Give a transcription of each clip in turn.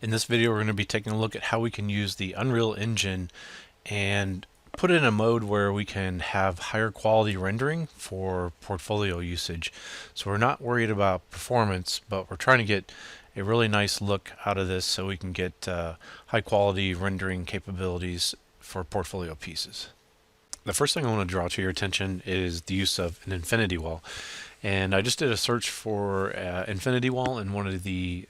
In this video, we're going to be taking a look at how we can use the Unreal Engine and put it in a mode where we can have higher quality rendering for portfolio usage. So we're not worried about performance, but we're trying to get a really nice look out of this so we can get high quality rendering capabilities for portfolio pieces. The first thing I want to draw to your attention is the use of an infinity wall. And I just did a search for infinity wall in one of the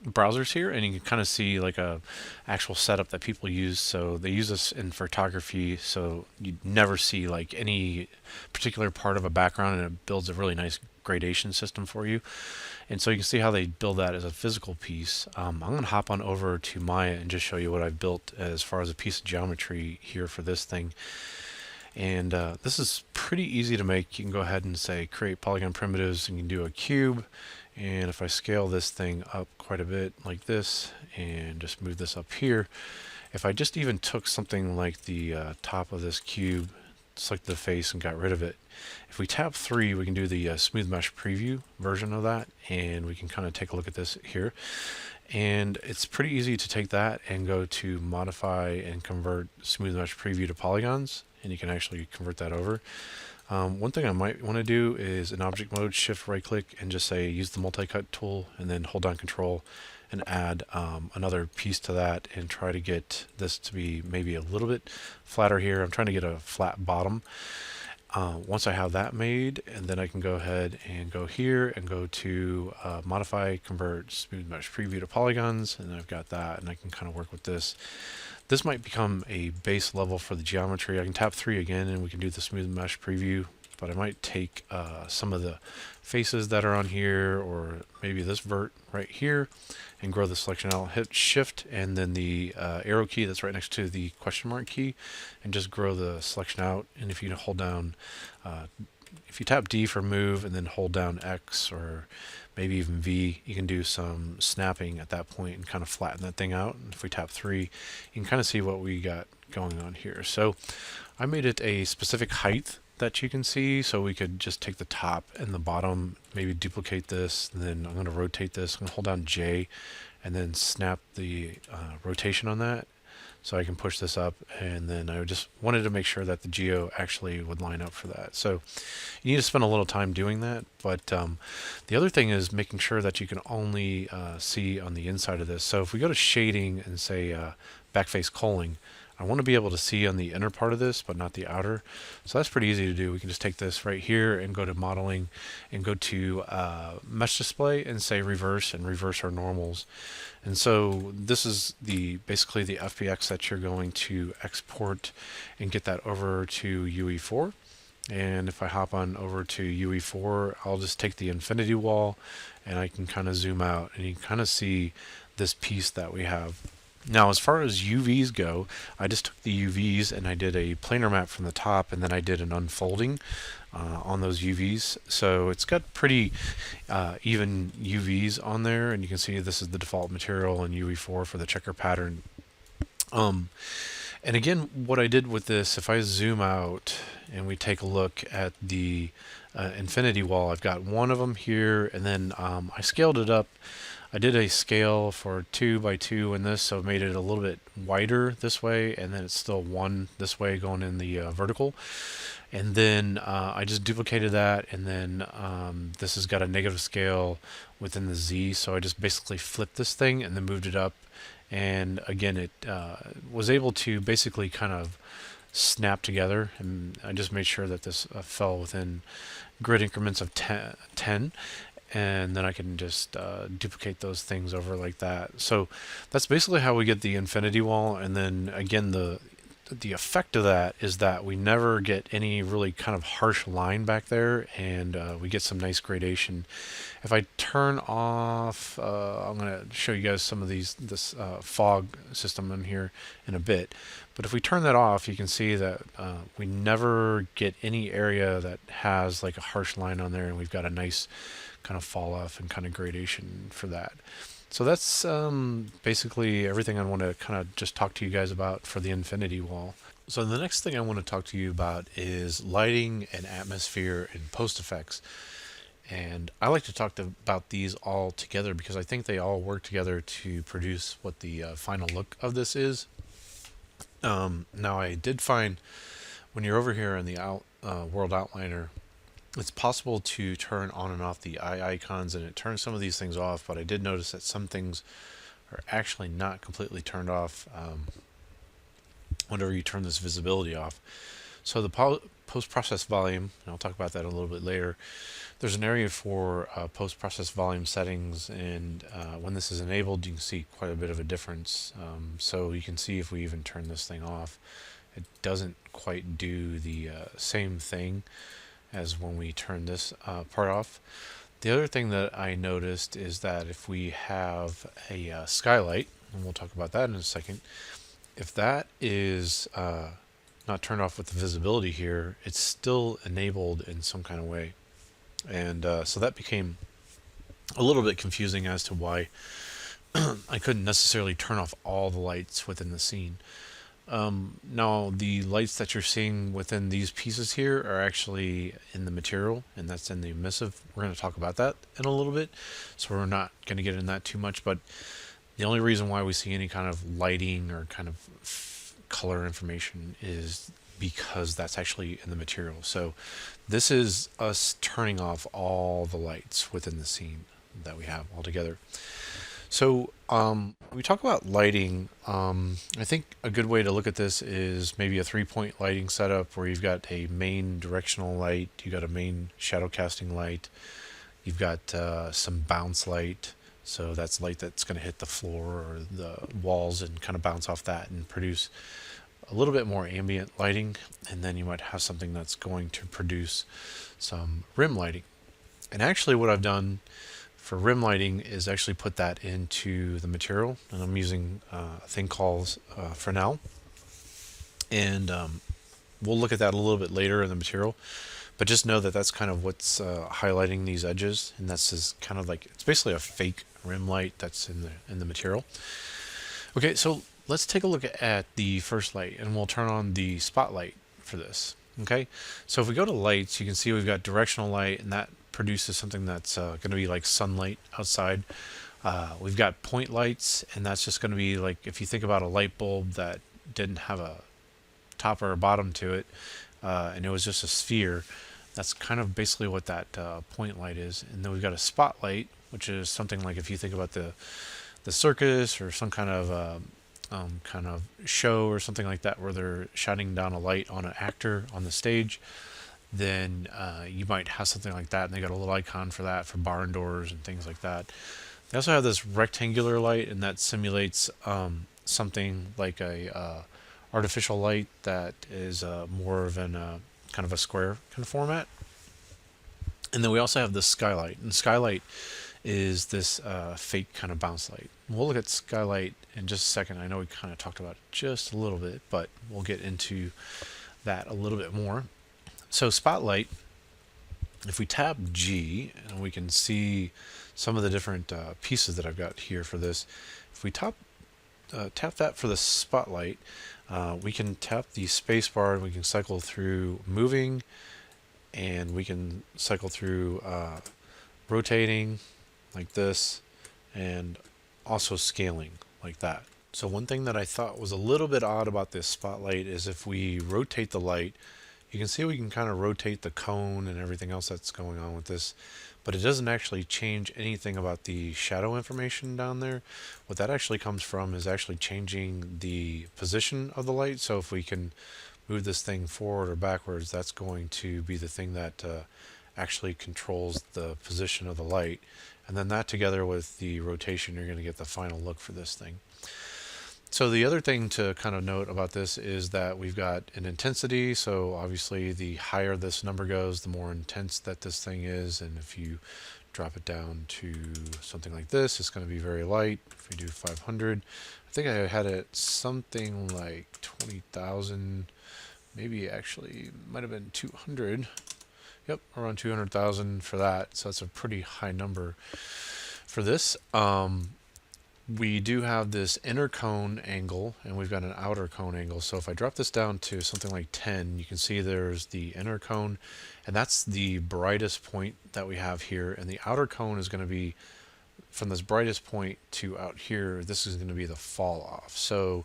browsers here, and you can kind of see like a actual setup that people use. So they use this in photography, so you never see like any particular part of a background, and it builds a really nice gradation system for you. And so you can see how they build that as a physical piece. I'm going to hop on over to Maya and just show you what I've built as far as a piece of geometry here for this thing. And this is pretty easy to make. You can go ahead and say create polygon primitives, and you can do a cube. And if I scale this thing up quite a bit like this and just move this up here, if I just even took something like the top of this cube, select the face and got rid of it, if we tap 3, we can do the smooth mesh preview version of that, and we can kind of take a look at this here. And it's pretty easy to take that and go to modify and convert smooth mesh preview to polygons, and you can actually convert that over. One thing I might want to do is in object mode, shift right click and just say use the multi-cut tool, and then hold down control and add another piece to that, and try to get this to be maybe a little bit flatter here. I'm trying to get a flat bottom. Once I have that made, and then I can go ahead and go here and go to modify, convert smooth mesh preview to polygons, and I've got that, and I can kind of work with this. This might become a base level for the geometry. I can tap 3 again and we can do the smooth mesh preview, but I might take some of the faces that are on here, or maybe this vert right here, and grow the selection out. Hit shift and then the arrow key that's right next to the question mark key, and just grow the selection out. And if you hold down, if you tap D for move and then hold down X or maybe even V, you can do some snapping at that point and kind of flatten that thing out. And if we tap 3, you can kind of see what we got going on here. So I made it a specific height that you can see, so we could just take the top and the bottom, maybe duplicate this, and then I'm going to rotate this. I'm going to hold down J and then snap the rotation on that, so I can push this up, and then I just wanted to make sure that the geo actually would line up for that. So you need to spend a little time doing that, but the other thing is making sure that you can only see on the inside of this. So if we go to shading and say backface culling, I want to be able to see on the inner part of this, but not the outer. So that's pretty easy to do. We can just take this right here and go to modeling and go to mesh display and say reverse, and reverse our normals. And so this is basically the FBX that you're going to export and get that over to UE4. And if I hop on over to UE4, I'll just take the infinity wall and I can kind of zoom out, and you can kind of see this piece that we have. Now, as far as UVs go, I just took the UVs and I did a planar map from the top, and then I did an unfolding on those UVs. So it's got pretty even UVs on there, and you can see this is the default material in UE4 for the checker pattern. And again, what I did with this, if I zoom out and we take a look at the infinity wall, I've got one of them here, and then I scaled it up. I did a scale for 2 by 2 in this, so made it a little bit wider this way, and then it's still 1 this way going in the vertical. And then I just duplicated that, and then this has got a negative scale within the Z, so I just basically flipped this thing and then moved it up. And again, it was able to basically kind of snap together, and I just made sure that this fell within grid increments of 10, and then I can just duplicate those things over like that. So that's basically how we get the infinity wall. And then again, the effect of that is that we never get any really kind of harsh line back there, and we get some nice gradation. If I turn off, I'm going to show you guys some of this fog system in here in a bit. But if we turn that off, you can see that we never get any area that has like a harsh line on there, and we've got a nice kind of fall off and kind of gradation for that. So that's basically everything I want to kind of just talk to you guys about for the infinity wall. So the next thing I want to talk to you about is lighting and atmosphere and post effects. And I like to talk about these all together because I think they all work together to produce what the final look of this is. Now, I did find when you're over here in the World Outliner, it's possible to turn on and off the eye icons, and it turns some of these things off, but I did notice that some things are actually not completely turned off whenever you turn this visibility off. So the post-process volume, and I'll talk about that a little bit later, there's an area for post-process volume settings, and when this is enabled, you can see quite a bit of a difference. So you can see if we even turn this thing off, it doesn't quite do the same thing as when we turn this part off. The other thing that I noticed is that if we have a skylight, and we'll talk about that in a second, if that is not turned off with the visibility here, it's still enabled in some kind of way. And so that became a little bit confusing as to why I couldn't necessarily turn off all the lights within the scene. Now, the lights that you're seeing within these pieces here are actually in the material, and that's in the emissive. We're going to talk about that in a little bit, so we're not going to get in that too much, but the only reason why we see any kind of lighting or kind of color information is because that's actually in the material. So this is us turning off all the lights within the scene that we have altogether. So we talk about lighting. I think a good way to look at this is maybe a 3-point lighting setup where you've got a main directional light, you've got a main shadow casting light, you've got some bounce light. So that's light that's going to hit the floor or the walls and kind of bounce off that and produce a little bit more ambient lighting. And then you might have something that's going to produce some rim lighting. And actually what I've done for rim lighting is actually put that into the material, and I'm using a thing called Fresnel, and we'll look at that a little bit later in the material, but just know that that's kind of what's highlighting these edges, and that's just kind of like, it's basically a fake rim light that's in the material. Okay, so let's take a look at the first light, and we'll turn on the spotlight for this. Okay, so if we go to lights, you can see we've got directional light, and that produces something that's going to be like sunlight outside. We've got point lights, and that's just going to be like, if you think about a light bulb that didn't have a top or a bottom to it, and it was just a sphere, that's kind of basically what that point light is. And then we've got a spotlight, which is something like if you think about the circus or some kind of show or something like that where they're shining down a light on an actor on the stage, then you might have something like that, and they got a little icon for that for barn doors and things like that. They also have this rectangular light, and that simulates something like a artificial light that is more of an kind of a square kind of format. And then we also have the skylight, and skylight is this fake kind of bounce light. We'll look at skylight in just a second. I know we kind of talked about it just a little bit, but we'll get into that a little bit more. So spotlight, if we tap G, and we can see some of the different pieces that I've got here for this. If we tap that for the spotlight, we can tap the space bar, and we can cycle through moving, and we can cycle through rotating like this, and also scaling like that. So one thing that I thought was a little bit odd about this spotlight is if we rotate the light, you can see we can kind of rotate the cone and everything else that's going on with this, but it doesn't actually change anything about the shadow information down there. What that actually comes from is actually changing the position of the light. So if we can move this thing forward or backwards, that's going to be the thing that actually controls the position of the light. And then that together with the rotation, you're going to get the final look for this thing. So the other thing to kind of note about this is that we've got an intensity. So obviously the higher this number goes, the more intense that this thing is. And if you drop it down to something like this, it's going to be very light. If we do 500, I think I had it something like 20,000, maybe actually might have been 200. Yep, around 200,000 for that. So that's a pretty high number for this. we do have this inner cone angle and we've got an outer cone angle. So if I drop this down to something like 10, you can see there's the inner cone, and that's the brightest point that we have here. And the outer cone is going to be from this brightest point to out here. This is going to be the fall off. So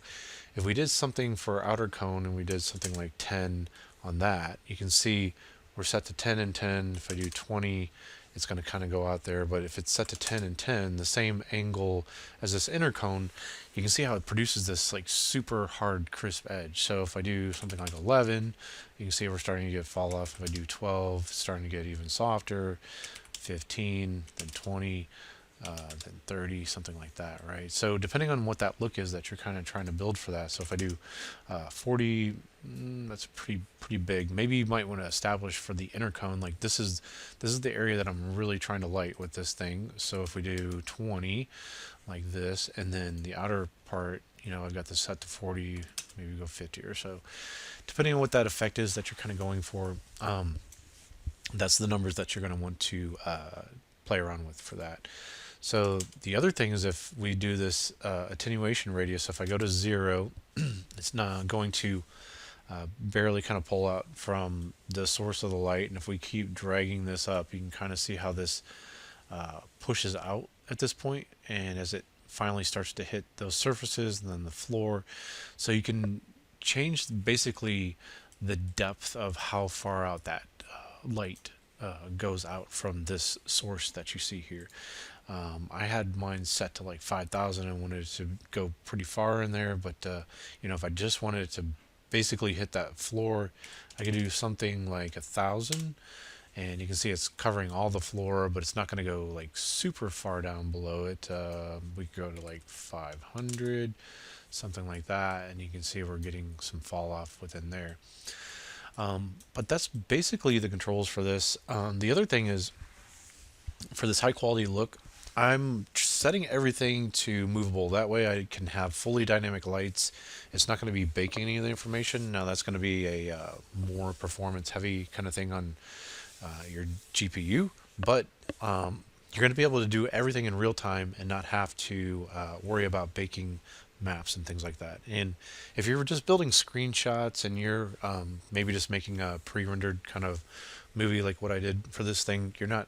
if we did something for outer cone and we did something like 10 on that, you can see we're set to 10 and 10. If I do 20, it's going to kind of go out there. But if it's set to 10 and 10, the same angle as this inner cone, you can see how it produces this like super hard crisp edge. So if I do something like 11, you can see we're starting to get fall off. If I do 12, it's starting to get even softer. 15, then 20, then 30, something like that, right? So depending on what that look is that you're kind of trying to build for that. So if I do 40, that's pretty big. Maybe you might want to establish for the inner cone, like this is the area that I'm really trying to light with this thing. So if we do 20 like this, and then the outer part, I've got this set to 40, maybe go 50 or so, depending on what that effect is that you're kind of going for. That's the numbers that you're going to want to play around with for that. So the other thing is, if we do this attenuation radius, if I go to 0, it's not going to barely kind of pull out from the source of the light. And if we keep dragging this up, you can kind of see how this pushes out at this point, and as it finally starts to hit those surfaces and then the floor. So you can change basically the depth of how far out that light goes out from this source that you see here. I had mine set to like 5,000. I wanted it to go pretty far in there, but if I just wanted it to basically hit that floor, I could do something like 1,000, and you can see it's covering all the floor, but it's not going to go like super far down below it. We could go to like 500, something like that, and you can see we're getting some fall off within there. But that's basically the controls for this. The other thing is, for this high quality look, I'm setting everything to movable. That way I can have fully dynamic lights. It's not going to be baking any of the information. Now that's going to be a more performance heavy kind of thing on your GPU, but you're going to be able to do everything in real time and not have to worry about baking maps and things like that. And if you're just building screenshots and you're maybe just making a pre-rendered kind of movie like what I did for this thing, you're not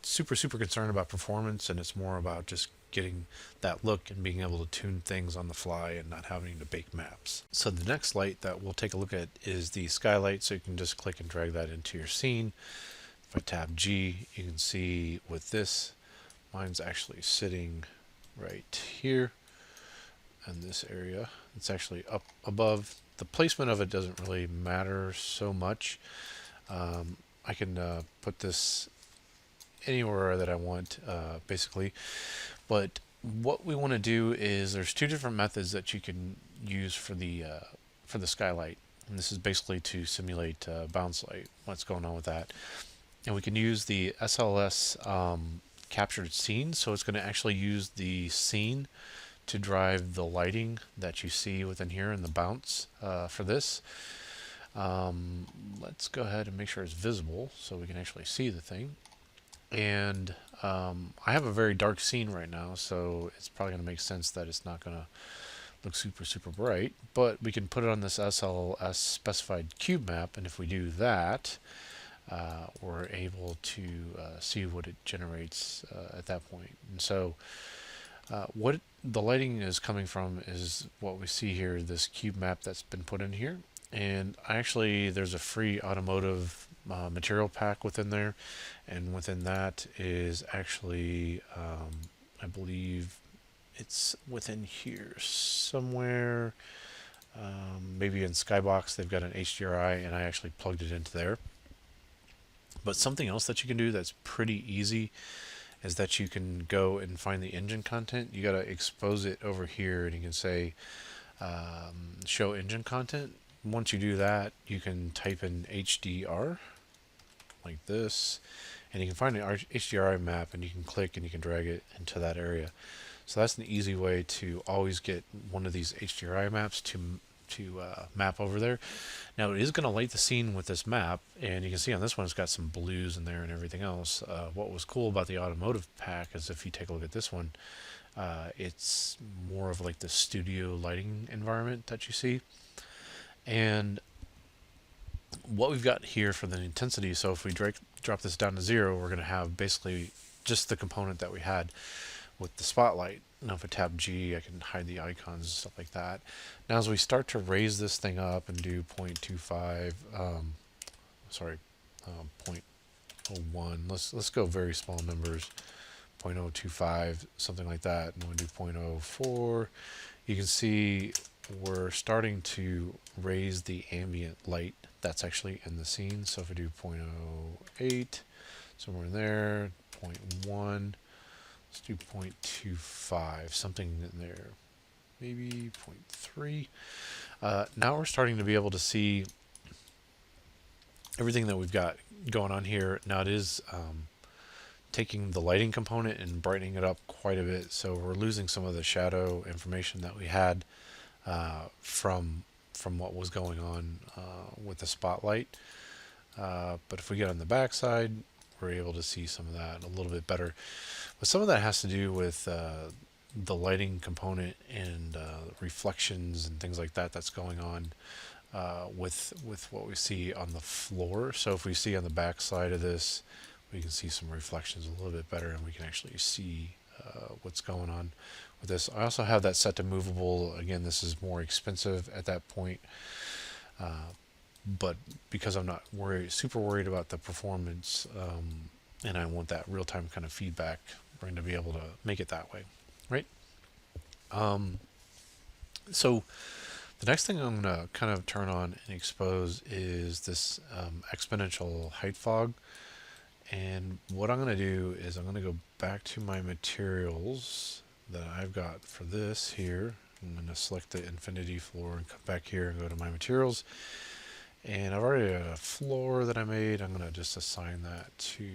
super concerned about performance, and it's more about just getting that look and being able to tune things on the fly and not having to bake maps. So the next light that we'll take a look at is the Skylight. So you can just click and drag that into your scene. If I tap G, you can see with this, mine's actually sitting right here in this area. It's actually up above. The placement of it doesn't really matter so much. I can put this anywhere that I want, basically. But what we want to do is, there's two different methods that you can use for the Skylight, and this is basically to simulate bounce light. What's going on with that? And we can use the SLS captured scene, so it's going to actually use the scene to drive the lighting that you see within here in the bounce for this. Let's go ahead and make sure it's visible so we can actually see the thing. And I have a very dark scene right now, so it's probably going to make sense that it's not going to look super bright, but we can put it on this SLS specified cube map, and if we do that, we're able to see what it generates at that point. And so what the lighting is coming from is what we see here, this cube map that's been put in here. And actually there's a free automotive material pack within there, and within that is actually I believe it's within here somewhere, maybe in Skybox they've got an HDRI, and I actually plugged it into there. But something else that you can do that's pretty easy is that you can go and find the engine content. You got to expose it over here, and you can say show engine content. Once you do that, you can type in HDR like this, and you can find an HDRI map, and you can click and you can drag it into that area. So that's an easy way to always get one of these HDRI maps to map over there. Now it is going to light the scene with this map, and you can see on this one it's got some blues in there and everything else. What was cool about the automotive pack is, if you take a look at this one, It's more of like the studio lighting environment that you see. And what we've got here for the intensity, so if we drop this down to 0, we're going to have basically just the component that we had with the spotlight. Now if I tap G, I can hide the icons and stuff like that. Now as we start to raise this thing up and do 0.25, um, 0.01, let's go very small numbers, 0.025, something like that, and we'll do 0.04. You can see we're starting to raise the ambient light that's actually in the scene. So if I do 0.08, somewhere in there, 0.1, let's do 0.25, something in there, maybe 0.3. Now we're starting to be able to see everything that we've got going on here. Now it is taking the lighting component and brightening it up quite a bit, so we're losing some of the shadow information that we had from what was going on with the spotlight. But if we get on the back side, we're able to see some of that a little bit better. But some of that has to do with the lighting component and reflections and things like that that's going on with what we see on the floor. So if we see on the back side of this, we can see some reflections a little bit better, and we can actually see what's going on with this. I also have that set to movable. Again, this is more expensive at that point, but because I'm not super worried about the performance, and I want that real-time kind of feedback, we're going to be able to make it that way, right? So the next thing I'm going to kind of turn on and expose is this exponential height fog. And what I'm going to do is I'm going to go back to my materials that I've got for this here. I'm going to select the infinity floor and come back here and go to my materials. And I've already got a floor that I made. I'm going to just assign that to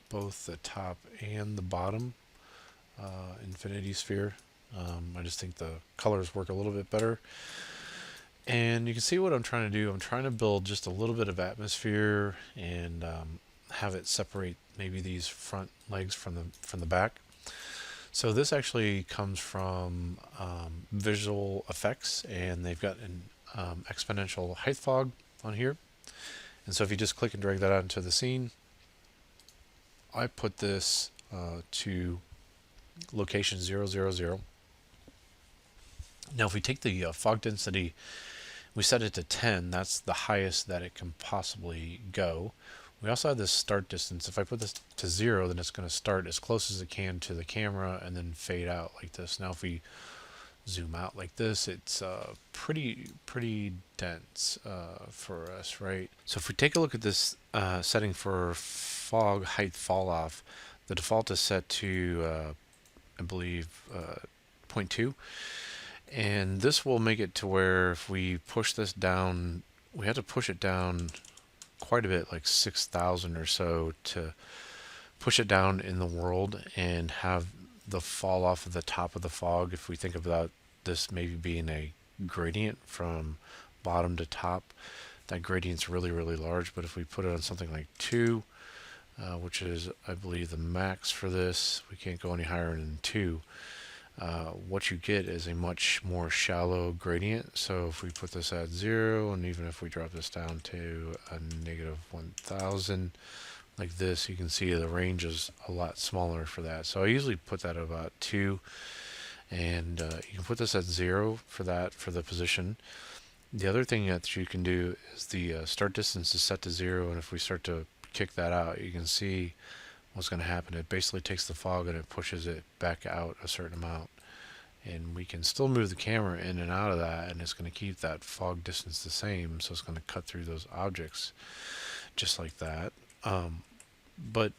both the top and the bottom infinity sphere. I just think the colors work a little bit better. And you can see what I'm trying to do. I'm trying to build just a little bit of atmosphere and have it separate maybe these front legs from the back. So this actually comes from visual effects, and they've got an exponential height fog on here. And so if you just click and drag that out into the scene, I put this to location 0, 0, 0. Now if we take the fog density, we set it to 10, that's the highest that it can possibly go. We also have this start distance. If I put this to 0, then it's going to start as close as it can to the camera and then fade out like this. Now if we zoom out like this, it's pretty dense for us, right? So if we take a look at this setting for fog height fall off, the default is set to I believe 0.2, and this will make it to where if we push this down, we have to push it down quite a bit, like 6,000 or so, to push it down in the world and have the fall off of the top of the fog. If we think about this maybe being a gradient from bottom to top, that gradient's really large. But if we put it on something like 2, which is I believe the max for this, we can't go any higher than 2, what you get is a much more shallow gradient. So if we put this at 0, and even if we drop this down to a negative 1,000 like this, you can see the range is a lot smaller for that. So I usually put that at about 2, and you can put this at 0 for that, for the position. The other thing that you can do is the start distance is set to 0, and if we start to kick that out, you can see what's going to happen. It basically takes the fog and it pushes it back out a certain amount, and we can still move the camera in and out of that, and it's going to keep that fog distance the same, so it's going to cut through those objects just like that. But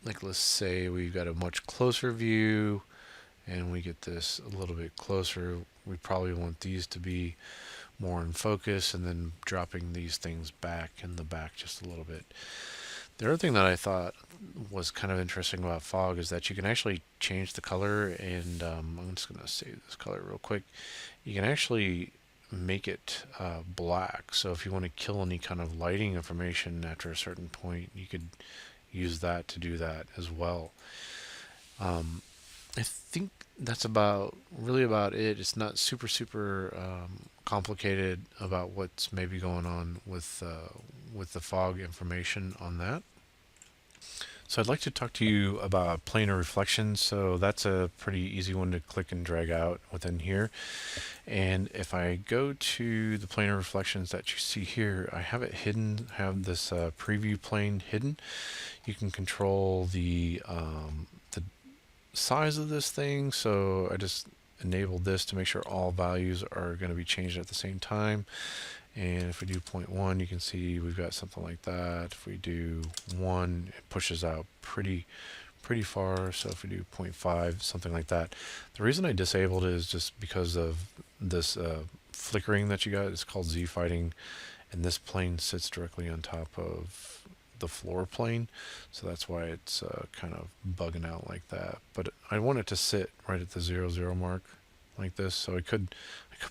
like, let's say we've got a much closer view and we get this a little bit closer, we probably want these to be more in focus, and then dropping these things back in the back just a little bit. The other thing that I thought was kind of interesting about fog is that you can actually change the color, and I'm just going to save this color real quick. You can actually make it black. So if you want to kill any kind of lighting information after a certain point, you could use that to do that as well. I think that's really about it. It's not super complicated about what's maybe going on with the fog information on that. So I'd like to talk to you about planar reflections. So that's a pretty easy one to click and drag out within here. And if I go to the planar reflections that you see here, I have it hidden, have this preview plane hidden. You can control the size of this thing. So I just enabled this to make sure all values are going to be changed at the same time. And if we do 0.1, you can see we've got something like that. If we do 1, it pushes out pretty far. So if we do 0.5, something like that. The reason I disabled it is just because of this flickering that you got. It's called Z fighting, and this plane sits directly on top of the floor plane, so that's why it's kind of bugging out like that. But I want it to sit right at the 0, 0 mark like this, so I could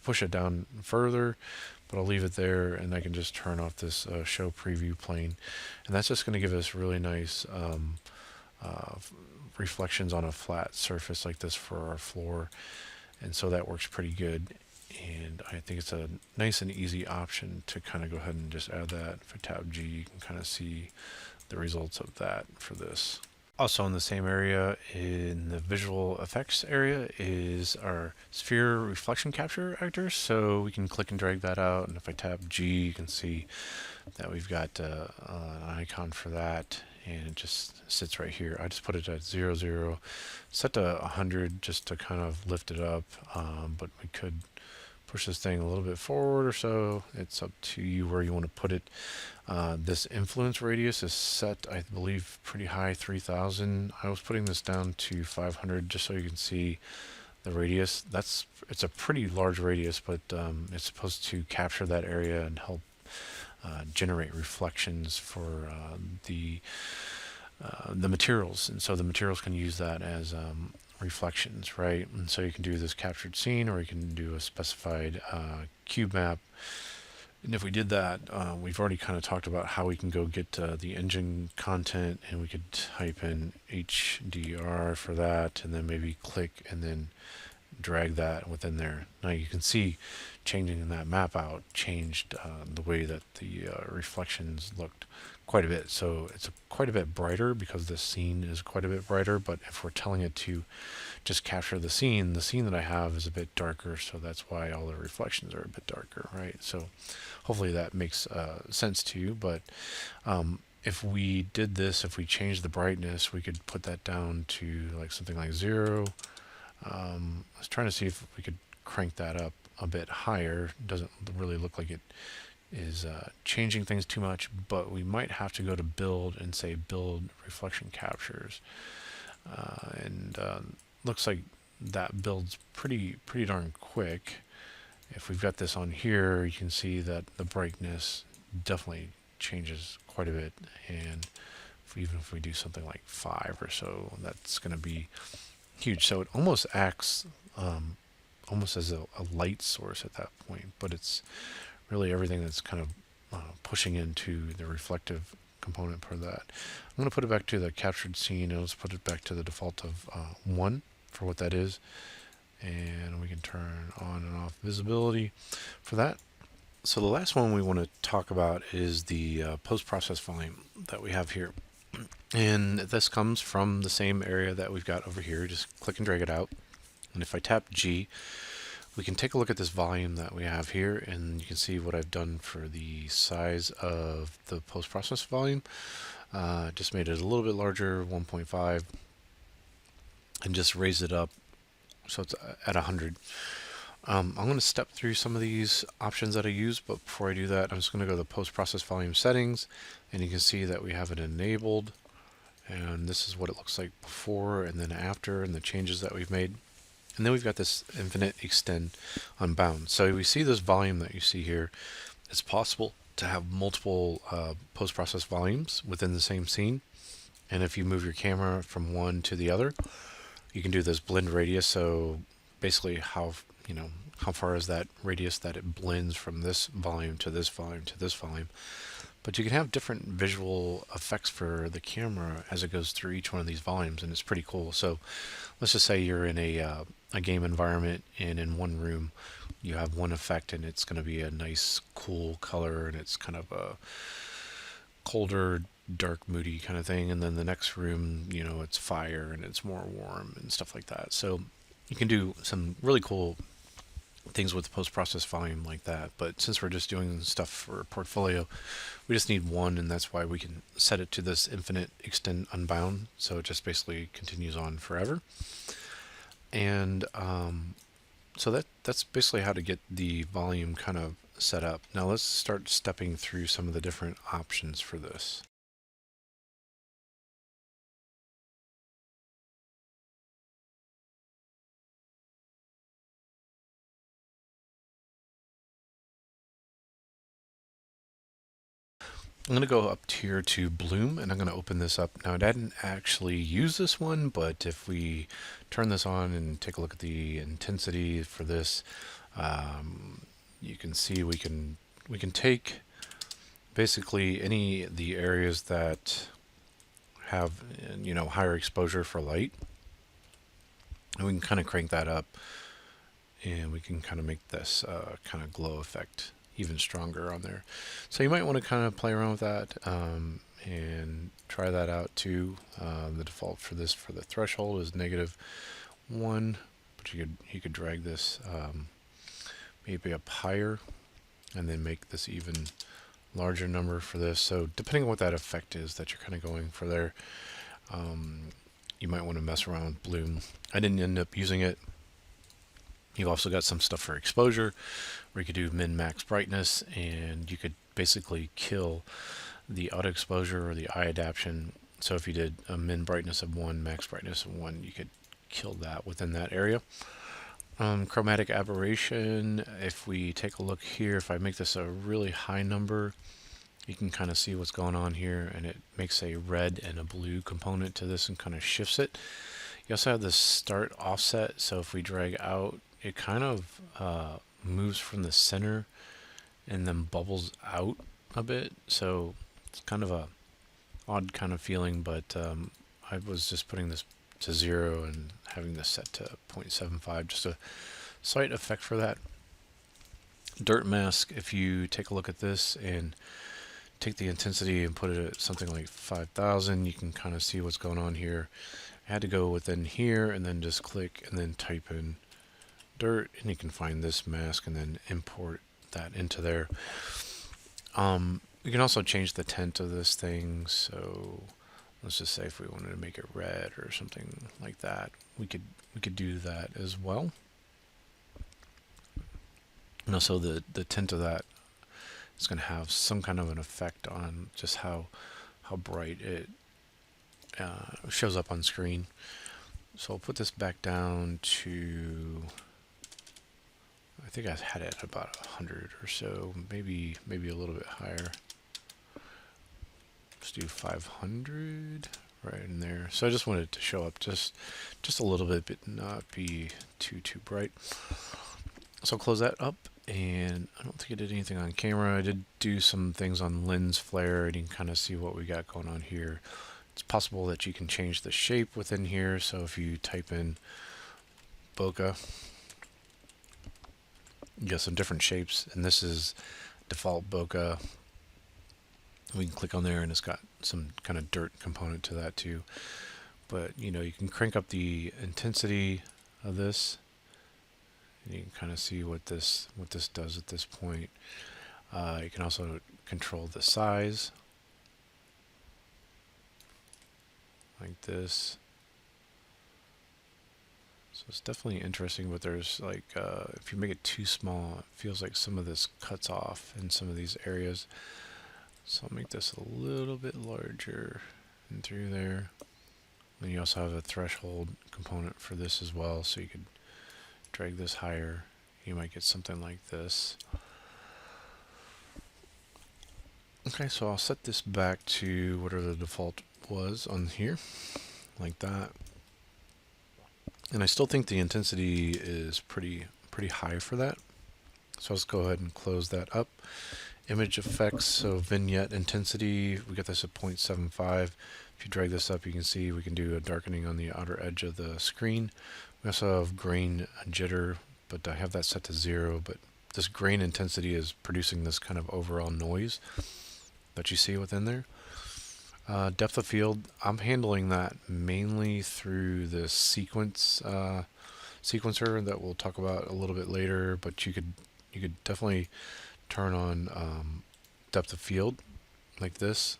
push it down further, but I'll leave it there, and I can just turn off this show preview plane, and that's just going to give us really nice reflections on a flat surface like this for our floor, and so that works pretty good. And I think it's a nice and easy option to kind of go ahead and just add that. If I tab G, you can kind of see the results of that for this. Also in the same area, in the visual effects area, is our sphere reflection capture actor. So we can click and drag that out. And if I tab G, you can see that we've got an icon for that. And it just sits right here. I just put it at 0, 0, set to 100 just to kind of lift it up. But we could push this thing a little bit forward or so. It's up to you where you want to put it. This influence radius is set, I believe, pretty high, 3000. I was putting this down to 500 just so you can see the radius. It's a pretty large radius, but it's supposed to capture that area and help generate reflections for the materials, and so the materials can use that as reflections, right? And so you can do this captured scene, or you can do a specified cube map. And if we did that, we've already kind of talked about how we can go get the engine content, and we could type in HDR for that, and then maybe click and then drag that within there. Now you can see changing that map out changed the way that the reflections looked quite a bit. So it's quite a bit brighter because the scene is quite a bit brighter, but if we're telling it to just capture the scene that I have is a bit darker, so that's why all the reflections are a bit darker, right? So hopefully that makes sense to you. But if we did this, if we changed the brightness, we could put that down to like something like 0. I was trying to see if we could crank that up a bit higher. Doesn't really look like it is changing things too much, but we might have to go to build and say build reflection captures, and looks like that builds pretty darn quick. If we've got this on here, you can see that the brightness definitely changes quite a bit, and even if we do something like 5 or so, that's going to be huge. So it almost acts almost as a light source at that point, but it's really everything that's kind of pushing into the reflective component for that. I'm going to put it back to the captured scene, and let's put it back to the default of 1 for what that is, and we can turn on and off visibility for that. So the last one we want to talk about is the post-process volume that we have here. And this comes from the same area that we've got over here. Just click and drag it out. And if I tap G, we can take a look at this volume that we have here, and you can see what I've done for the size of the post-process volume. Just made it a little bit larger, 1.5, and just raised it up so it's at 100. I'm going to step through some of these options that I use, but before I do that, I'm just going to go to the post-process volume settings, and you can see that we have it enabled, and this is what it looks like before and then after, and the changes that we've made. And then we've got this infinite extend unbound. So we see this volume that you see here. It's possible to have multiple post-process volumes within the same scene, and if you move your camera from one to the other, you can do this blend radius. So basically how far is that radius that it blends from this volume to this volume to this volume. But you can have different visual effects for the camera as it goes through each one of these volumes, and it's pretty cool. So let's just say you're in a game environment, and in one room you have one effect, and it's going to be a nice cool color, and it's kind of a colder, dark, moody kind of thing. And then the next room, it's fire and it's more warm and stuff like that. So you can do some really cool things with post-process volume like that. But since we're just doing stuff for portfolio, we just need one, and that's why we can set it to this infinite extend unbound. So it just basically continues on forever. And so that's basically how to get the volume kind of set up. Now let's start stepping through some of the different options for this. I'm going to go up here to Bloom, and I'm going to open this up. Now, I didn't actually use this one, but if we turn this on and take a look at the intensity for this, you can see we can take basically any of the areas that have higher exposure for light, and we can kind of crank that up, and we can kind of make this kind of glow effect even stronger on there. So you might want to kind of play around with that and try that out too. The default for this for the threshold is -1, but you could drag this maybe up higher, and then make this even larger number for this. So depending on what that effect is that you're kind of going for there, you might want to mess around with Bloom. I didn't end up using it. You've also got some stuff for exposure, where you could do min-max brightness, and you could basically kill the auto exposure or the eye adaptation. So if you did a min brightness of 1, max brightness of 1, you could kill that within that area. Chromatic aberration, if we take a look here, if I make this a really high number, you can kind of see what's going on here, and it makes a red and a blue component to this and kind of shifts it. You also have this start offset, so if we drag out, it kind of moves from the center and then bubbles out a bit. So it's kind of a odd kind of feeling, but I was just putting this to 0 and having this set to 0.75, just a slight effect for that. Dirt mask, if you take a look at this and take the intensity and put it at something like 5,000, you can kind of see what's going on here. I had to go within here and then just click and then type in dirt, and you can find this mask and then import that into there. You can also change the tint of this thing. So let's just say if we wanted to make it red or something like that, we could do that as well. And also the tint of that is going to have some kind of an effect on just how bright it shows up on screen. So I'll put this back down to, I think I had it at about 100 or so, maybe a little bit higher. Let's do 500 right in there. So I just wanted it to show up just a little bit, but not be too bright. So I'll close that up, and I don't think I did anything on camera. I did do some things on lens flare, and you can kind of see what we got going on here. It's possible that you can change the shape within here. So if you type in bokeh, you get some different shapes, and this is default bokeh. We can click on there, and it's got some kind of dirt component to that too. But you can crank up the intensity of this, and you can kind of see what this does at this point. You can also control the size like this. So it's definitely interesting, but there's like, if you make it too small, it feels like some of this cuts off in some of these areas. So I'll make this a little bit larger and through there. And you also have a threshold component for this as well, so you could drag this higher. You might get something like this. Okay, so I'll set this back to whatever the default was on here, like that. And I still think the intensity is pretty high for that. So let's go ahead and close that up. Image effects, so vignette intensity, we got this at 0.75. If you drag this up, you can see we can do a darkening on the outer edge of the screen. We also have grain jitter, but I have that set to 0, but this grain intensity is producing this kind of overall noise that you see within there. Depth of field, I'm handling that mainly through the sequencer that we'll talk about a little bit later, but you could definitely turn on depth of field like this,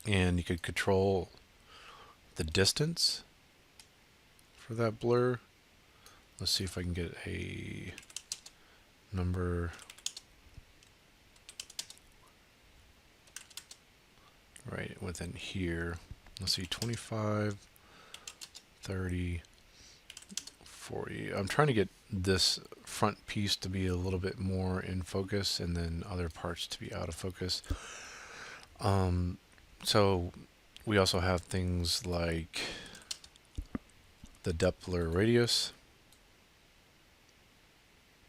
and you could control the distance for that blur. Let's see if I can get a number right within here. Let's see, 25, 30, 40. I'm trying to get this front piece to be a little bit more in focus and then other parts to be out of focus. So we also have things like the depth blur radius,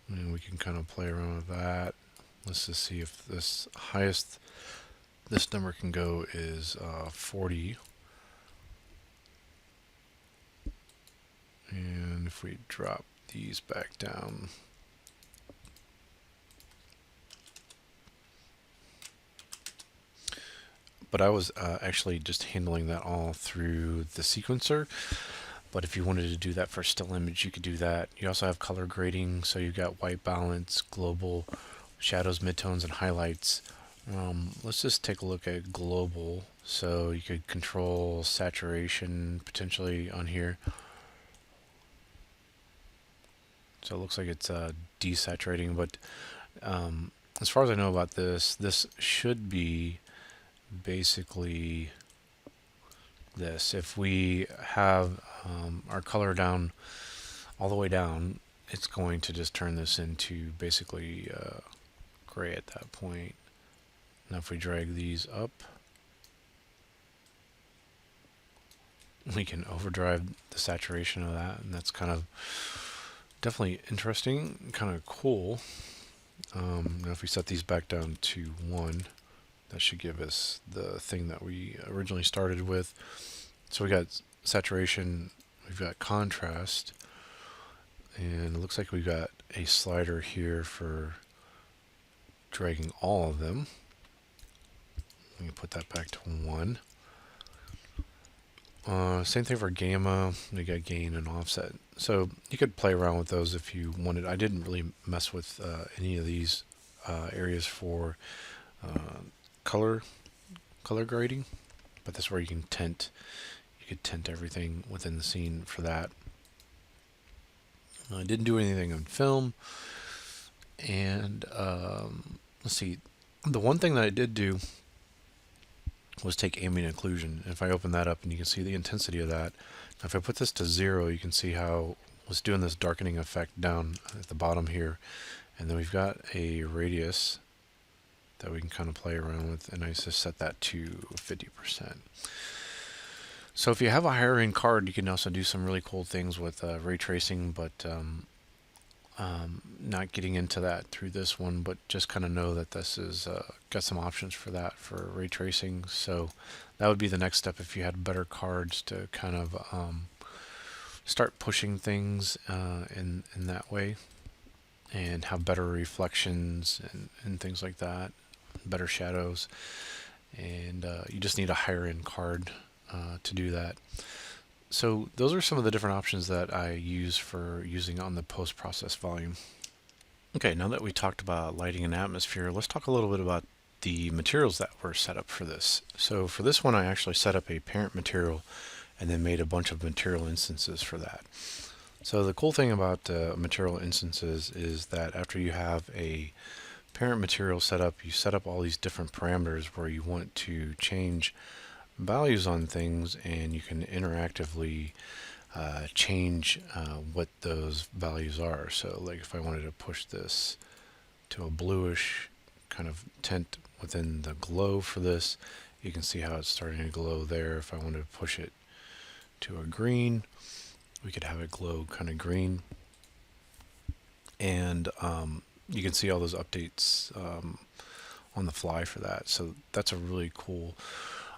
and we can kind of play around with that. Let's just see if this highest this number can go is 40. And if we drop these back down, but I was actually just handling that all through the sequencer. But if you wanted to do that for still image, you could do that. You also have color grading, so you've got white balance, global, shadows, midtones, and highlights. Let's just take a look at global. So you could control saturation potentially on here. So it looks like it's desaturating, but as far as I know about this, this should be basically this. If we have our color down all the way down, it's going to just turn this into basically gray at that point. Now if we drag these up, we can overdrive the saturation of that, and that's kind of definitely interesting, kind of cool. Now if we set these back down to 1, that should give us the thing that we originally started with. So we got saturation, we've got contrast, and it looks like we've got a slider here for dragging all of them. Let me put that back to 1. Same thing for gamma. We got gain and offset. So you could play around with those if you wanted. I didn't really mess with any of these areas for color grading, but that's where you can tint. You could tint everything within the scene for that. I didn't do anything on film, and let's see. The one thing that I did do was take ambient occlusion. If I open that up, and you can see the intensity of that. Now if I put this to 0, you can see how it's doing this darkening effect down at the bottom here. And then we've got a radius that we can kind of play around with, and I just set that to 50%. So if you have a higher end card, you can also do some really cool things with ray tracing, but not getting into that through this one, but just kind of know that this is got some options for that for ray tracing. So that would be the next step if you had better cards to kind of start pushing things in that way, and have better reflections and things like that, better shadows, and you just need a higher end card to do that. So those are some of the different options that I use for using on the post-process volume. Okay, now that we talked about lighting and atmosphere, let's talk a little bit about the materials that were set up for this. So for this one, I actually set up a parent material and then made a bunch of material instances for that. So the cool thing about material instances is that after you have a parent material set up, you set up all these different parameters where you want to change values on things, and you can interactively change what those values are. So like if I wanted to push this to a bluish kind of tint within the glow for this, you can see how it's starting to glow there. If I wanted to push it to a green, we could have it glow kind of green. And you can see all those updates on the fly for that. So that's a really cool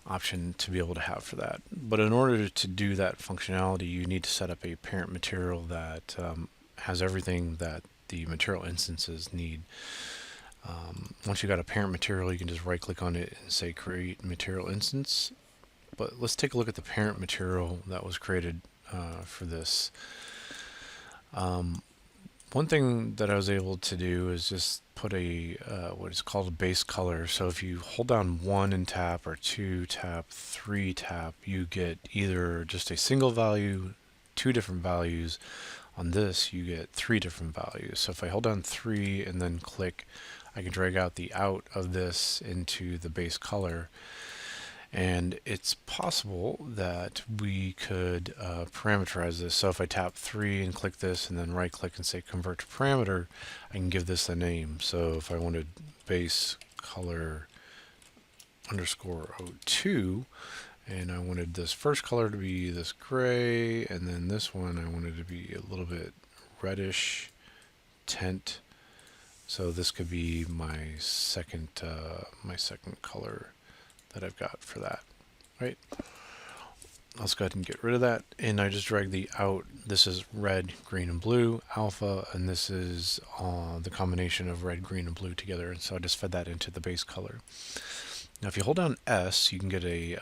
option to be able to have for that. But in order to do that functionality, you need to set up a parent material that has everything that the material instances need. Once you got a parent material, you can just right click on it and say create material instance. But let's take a look at the parent material that was created for this. One thing that I was able to do is just put a what is called a base color. So if you hold down 1 and tap, or 2 tap, 3 tap, you get either just a single value, 2 different values. On this, you get 3 different values. So if I hold down 3 and then click, I can drag out the out of this into the base color. And it's possible that we could parameterize this. So if I tap 3 and click this and then right click and say convert to parameter, I can give this a name. So if I wanted base color underscore 02, and I wanted this first color to be this gray, and then this one I wanted to be a little bit reddish tint. So this could be my second color that I've got for that, right? Let's go ahead and get rid of that, and I just drag the out. This is red, green, and blue alpha, and this is the combination of red, green, and blue together, and so I just fed that into the base color. Now if you hold down S, you can get a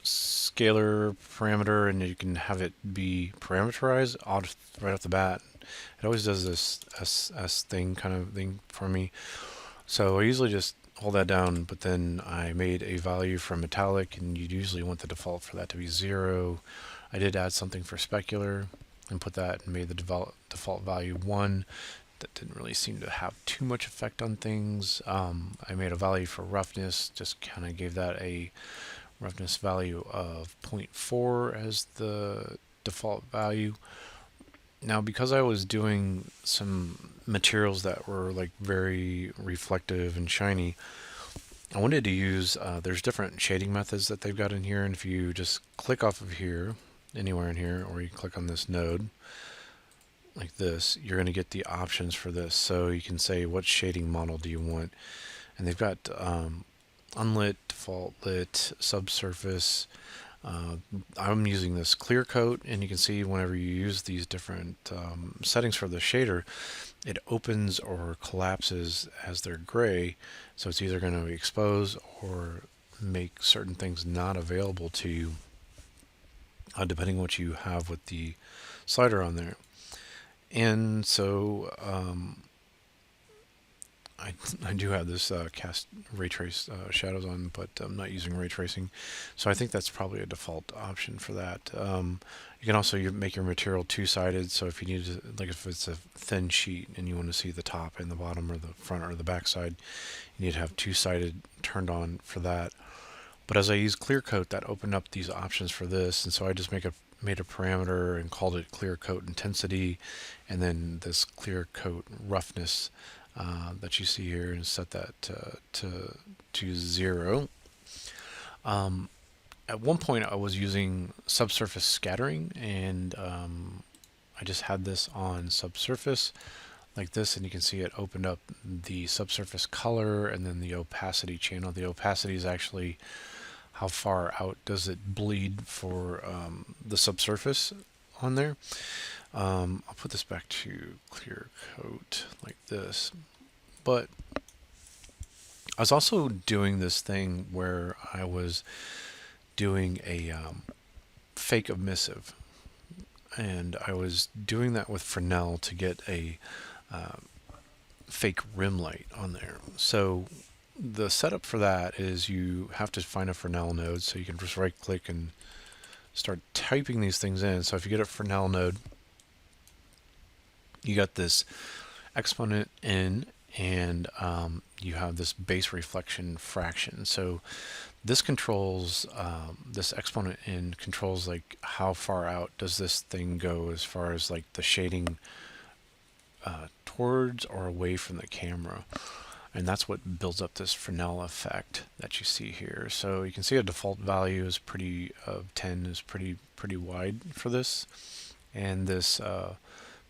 scalar parameter, and you can have it be parameterized right off the bat. It always does this S thing kind of thing for me, so I usually just hold that down, but then I made a value for metallic, and you'd usually want the default for that to be 0. I did add something for specular and put that and made the default value 1. That didn't really seem to have too much effect on things. I made a value for roughness, just kind of gave that a roughness value of 0.4 as the default value. Now, because I was doing some materials that were like very reflective and shiny, I wanted to use, there's different shading methods that they've got in here, and if you just click off of here, anywhere in here, or you click on this node, like this, you're going to get the options for this. So you can say, what shading model do you want? And they've got unlit, default lit, subsurface. I'm using this clear coat, and you can see whenever you use these different settings for the shader, it opens or collapses as they're gray. So it's either going to expose or make certain things not available to you, depending on what you have with the slider on there. And so I do have this cast ray trace shadows on, but I'm not using ray tracing, so I think that's probably a default option for that. You can also make your material two-sided, so if you need to, like if it's a thin sheet and you want to see the top and the bottom, or the front or the back side, you need to have two-sided turned on for that. But as I use clear coat, that opened up these options for this, and so I just made a parameter and called it clear coat intensity, and then this clear coat roughness that you see here, and set that to 0. At one point I was using subsurface scattering, and I just had this on subsurface like this, and you can see it opened up the subsurface color and then the opacity channel. The opacity is actually how far out does it bleed for the subsurface on there. I'll put this back to clear coat like this. But I was also doing this thing where I was doing a fake emissive, and I was doing that with Fresnel to get a fake rim light on there. So the setup for that is you have to find a Fresnel node, so you can just right click and start typing these things in. So if you get a Fresnel node, you got this exponent in, and you have this base reflection fraction. So this controls, this exponent in controls like how far out does this thing go as far as like the shading towards or away from the camera. And that's what builds up this Fresnel effect that you see here. So you can see a default value is of 10 is pretty wide for this, and this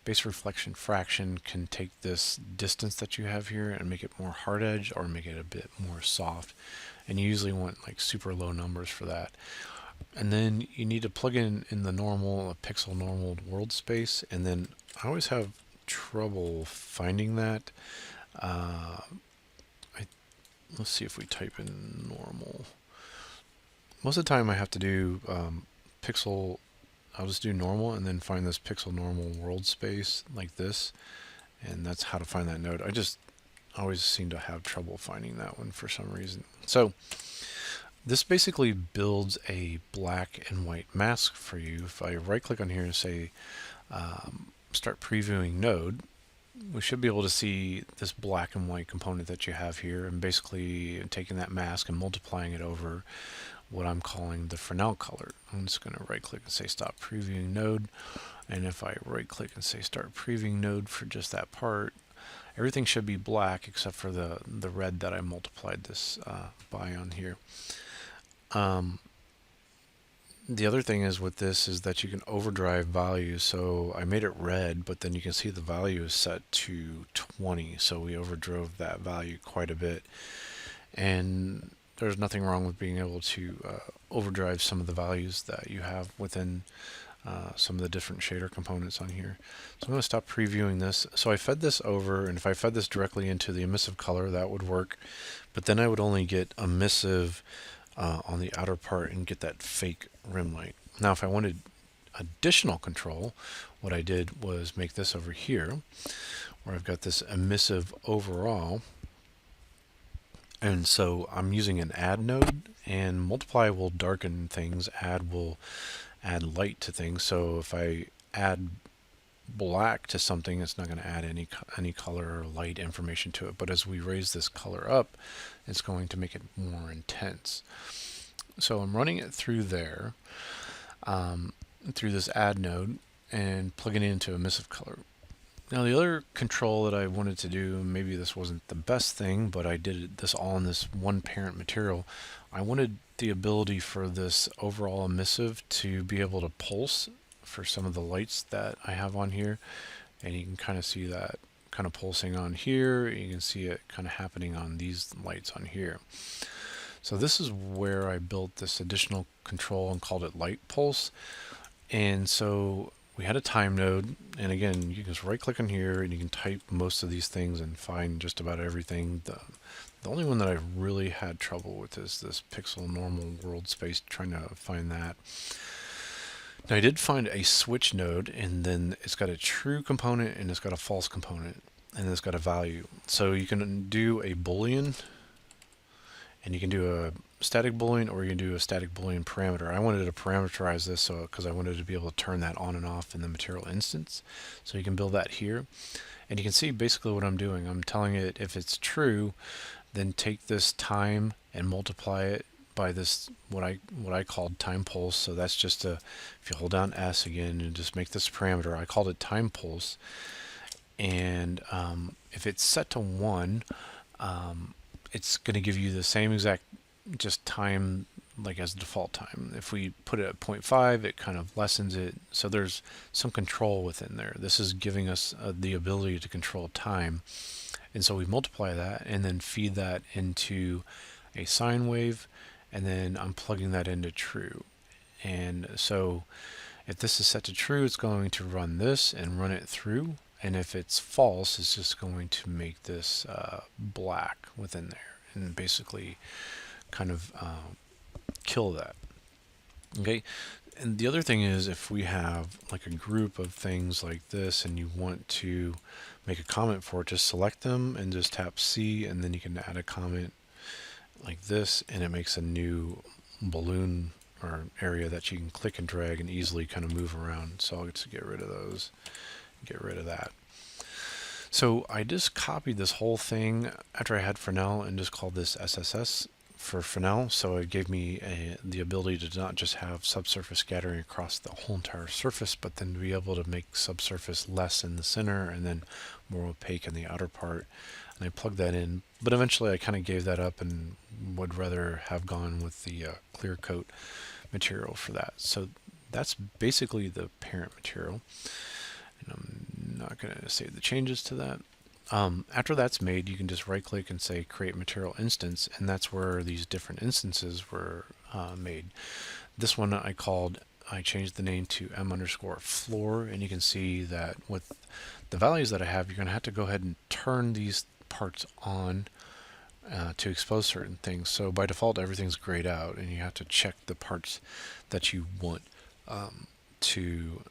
base reflection fraction can take this distance that you have here and make it more hard edge or make it a bit more soft. And you usually want like super low numbers for that. And then you need to plug in the normal, a pixel normal world space. And then I always have trouble finding that. Let's see if we type in normal. Most of the time I have to do pixel. I'll just do normal and then find this pixel normal world space like this, and that's how to find that node. I just always seem to have trouble finding that one for some reason. So this basically builds a black and white mask for you. If I right click on here and say start previewing node, we should be able to see this black and white component that you have here, and basically taking that mask and multiplying it over what I'm calling the Fresnel color. I'm just going to right click and say stop previewing node, and if I right click and say start previewing node for just that part, everything should be black except for the red that I multiplied this by on here. The other thing is with this is that you can overdrive values. So I made it red, but then you can see the value is set to 20. So we overdrove that value quite a bit. And there's nothing wrong with being able to overdrive some of the values that you have within some of the different shader components on here. So I'm going to stop previewing this. So I fed this over, and if I fed this directly into the emissive color, that would work. But then I would only get emissive on the outer part and get that fake rim light. Now if I wanted additional control, what I did was make this over here where I've got this emissive overall, and so I'm using an add node, and multiply will darken things, add will add light to things. So if I add black to something, it's not going to add any color or light information to it, but as we raise this color up, it's going to make it more intense. So I'm running it through there, through this add node, and plugging it into emissive color. Now the other control that I wanted to do, maybe this wasn't the best thing, but I did this all in this one parent material. I wanted the ability for this overall emissive to be able to pulse for some of the lights that I have on here, and you can kind of see that kind of pulsing on here. You can see it kind of happening on these lights on here. So this is where I built this additional control and called it light pulse. And so we had a time node, and again, you can just right click on here and you can type most of these things and find just about everything. The only one that I really had trouble with is this pixel normal world space, trying to find that. Now I did find a switch node, and then it's got a true component and it's got a false component, and it's got a value. So you can do a Boolean, and you can do a static Boolean, or you can do a static Boolean parameter. I wanted to parameterize this because I wanted to be able to turn that on and off in the material instance. So you can build that here, and you can see basically what I'm doing. I'm telling it if it's true, then take this time and multiply it by this what I called time pulse. So that's just a, if you hold down S again and just make this parameter, I called it time pulse. And if it's set to 1, it's going to give you the same exact just time like as default time. If we put it at 0.5, it kind of lessens it. So there's some control within there. This is giving us the ability to control time. And so we multiply that and then feed that into a sine wave, and then I'm plugging that into true. And so if this is set to true, it's going to run this and run it through. And if it's false, it's just going to make this black within there and basically kind of kill that. Okay. And the other thing is, if we have like a group of things like this and you want to make a comment for it, just select them and just tap C, and then you can add a comment like this, and it makes a new balloon or area that you can click and drag and easily kind of move around. So I'll just get rid of those, get rid of that. So I just copied this whole thing after I had Fresnel and just called this SSS for Fresnel. So it gave me the ability to not just have subsurface scattering across the whole entire surface, but then to be able to make subsurface less in the center and then more opaque in the outer part. And I plugged that in, but eventually I kind of gave that up and would rather have gone with the clear coat material for that. So that's basically the parent material. And I'm not going to save the changes to that. After that's made, you can just right click and say create material instance, and that's where these different instances were made. This one I changed the name to m_floor, and you can see that with the values that I have, you're going to have to go ahead and turn these parts on to expose certain things. So by default, everything's grayed out, and you have to check the parts that you want to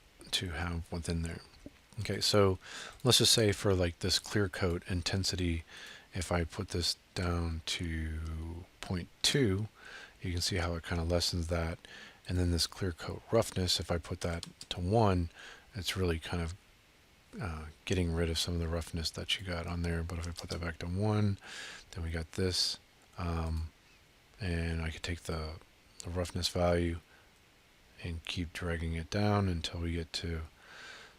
have within there. Okay, so let's just say for like this clear coat intensity, if I put this down to 0.2, you can see how it kind of lessens that. And then this clear coat roughness, if I put that to 1, it's really kind of getting rid of some of the roughness that you got on there. But if I put that back to 1, then we got this. And I could take the roughness value and keep dragging it down until we get to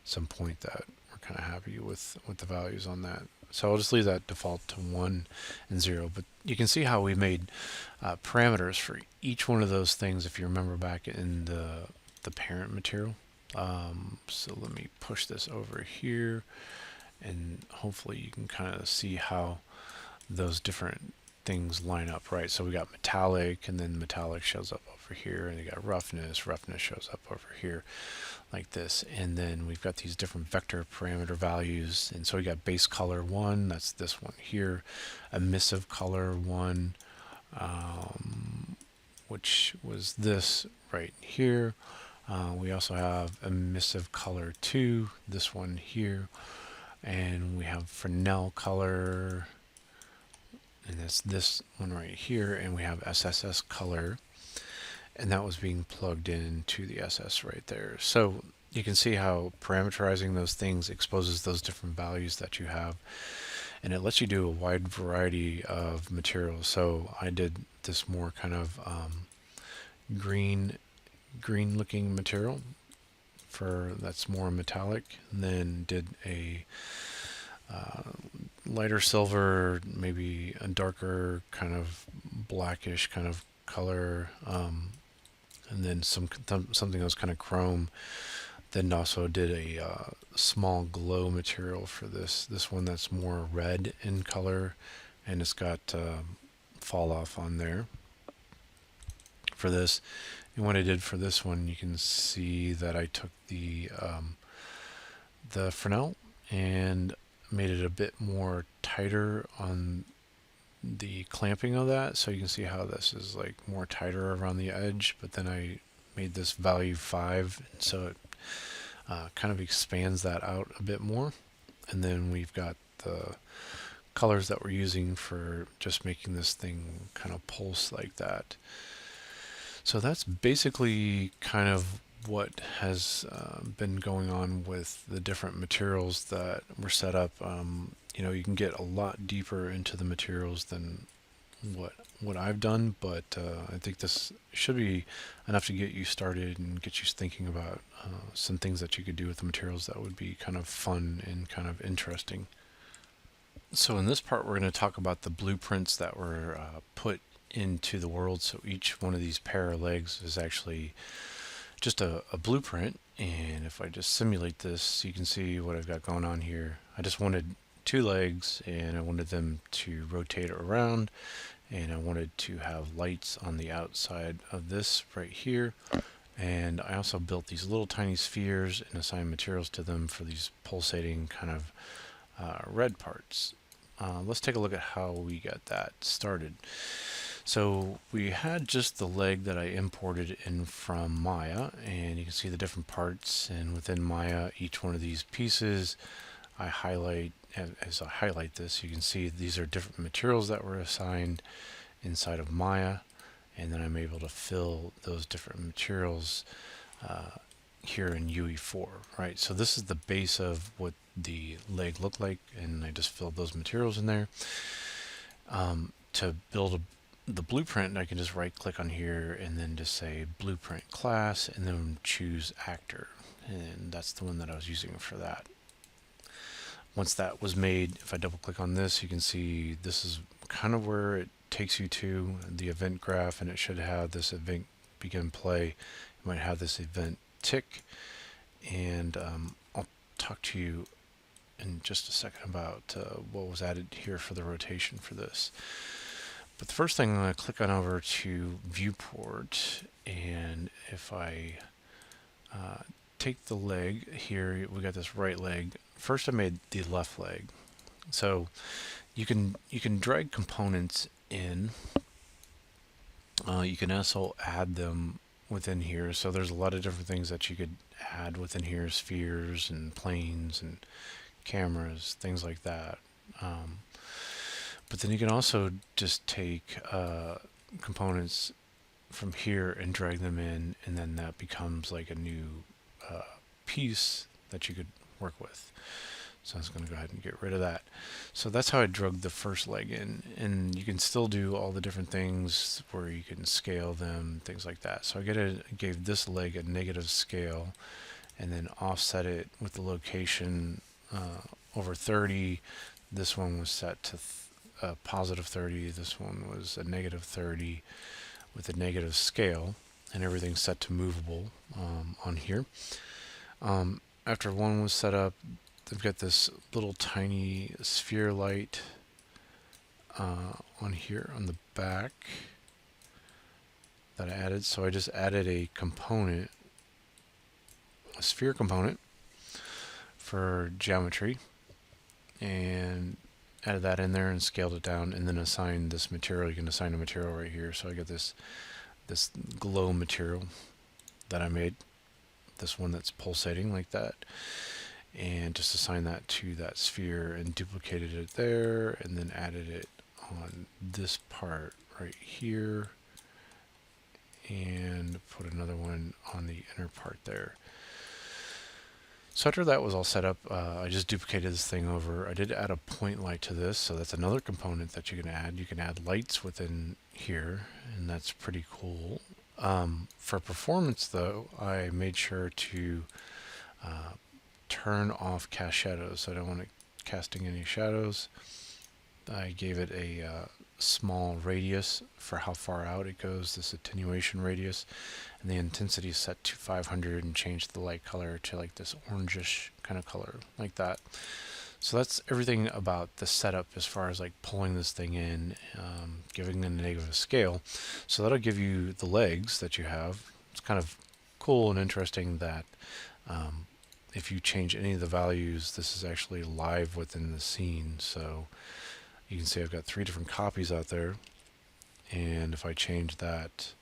some point that we're kind of happy with the values on that. So I'll just leave that default to 1 and 0. But you can see how we made parameters for each one of those things if you remember back in the parent material. So let me push this over here, and hopefully you can kind of see how those different things line up, right? So we got metallic, and then metallic shows up over here, and you got roughness shows up over here like this. And then we've got these different vector parameter values, and so we got base color 1, that's this one here, emissive color 1, which was this right here. We also have emissive color 2, this one here, and we have Fresnel color, and that's this one right here, and we have SSS color, and that was being plugged into the SS right there. So you can see how parameterizing those things exposes those different values that you have, and it lets you do a wide variety of materials. So I did this more kind of green looking material that's more metallic, and then did a lighter silver, maybe a darker kind of blackish kind of color, and then something that was kind of chrome. Then also did a small glow material for this one that's more red in color, and it's got fall off on there for this. And what I did for this one, you can see that I took the Fresnel and made it a bit more tighter on the clamping of that, so you can see how this is like more tighter around the edge. But then I made this value 5, so it kind of expands that out a bit more. And then we've got the colors that we're using for just making this thing kind of pulse like that. So that's basically kind of what has been going on with the different materials that were set up. You can get a lot deeper into the materials than what I've done, but I think this should be enough to get you started and get you thinking about some things that you could do with the materials that would be kind of fun and kind of interesting. So in this part, we're going to talk about the blueprints that were put into the world. So each one of these pair of legs is actually just a blueprint, and if I just simulate this, you can see what I've got going on here. I just wanted 2 legs, and I wanted them to rotate around, and I wanted to have lights on the outside of this right here. And I also built these little tiny spheres and assigned materials to them for these pulsating kind of red parts. Let's take a look at how we got that started. So we had just the leg that I imported in from Maya, and you can see the different parts, and within Maya, each one of these pieces I highlight. As I highlight this, you can see these are different materials that were assigned inside of Maya, and then I'm able to fill those different materials here in UE4, right? So this is the base of what the leg looked like, and I just filled those materials in there. To build the blueprint, I can just right click on here and then just say blueprint class, and then choose actor, and that's the one that I was using for that. Once that was made, if I double click on this, you can see this is kind of where it takes you to the event graph, and it should have this event begin play. It might have this event tick, and I'll talk to you in just a second about what was added here for the rotation for this. But the first thing, I'm going to click on over to viewport, and if I take the leg here, we got this right leg. First I made the left leg. So you can drag components in. You can also add them within here. So there's a lot of different things that you could add within here, spheres and planes and cameras, things like that. But then you can also just take components from here and drag them in, and then that becomes like a new piece that you could work with. So I was going to go ahead and get rid of that. So that's how I drug the first leg in, and you can still do all the different things where you can scale them, things like that. So I gave this leg a negative scale, and then offset it with the location over 30. This one was set to positive 30. This one was a negative 30 with a negative scale, and everything's set to movable on here. After one was set up, I've got this little tiny sphere light on here on the back that I added. So I just added a component, a sphere component for geometry, and added that in there and scaled it down, and then assigned this material. You can assign a material right here. So I got this glow material that I made, this one that's pulsating like that, and just assign that to that sphere and duplicated it there, and then added it on this part right here, and put another one on the inner part there. So after that was all set up, I just duplicated this thing over. I did add a point light to this, so that's another component that you can add. You can add lights within here, and that's pretty cool. For performance though, I made sure to turn off cast shadows, so I don't want it casting any shadows. I gave it a small radius for how far out it goes, this attenuation radius, and the intensity is set to 500, and changed the light color to like this orangish kind of color like that. So that's everything about the setup as far as like pulling this thing in, giving it a negative scale. So that'll give you the legs that you have. It's kind of cool and interesting that if you change any of the values, this is actually live within the scene. So you can see I've got 3 different copies out there, and if I change that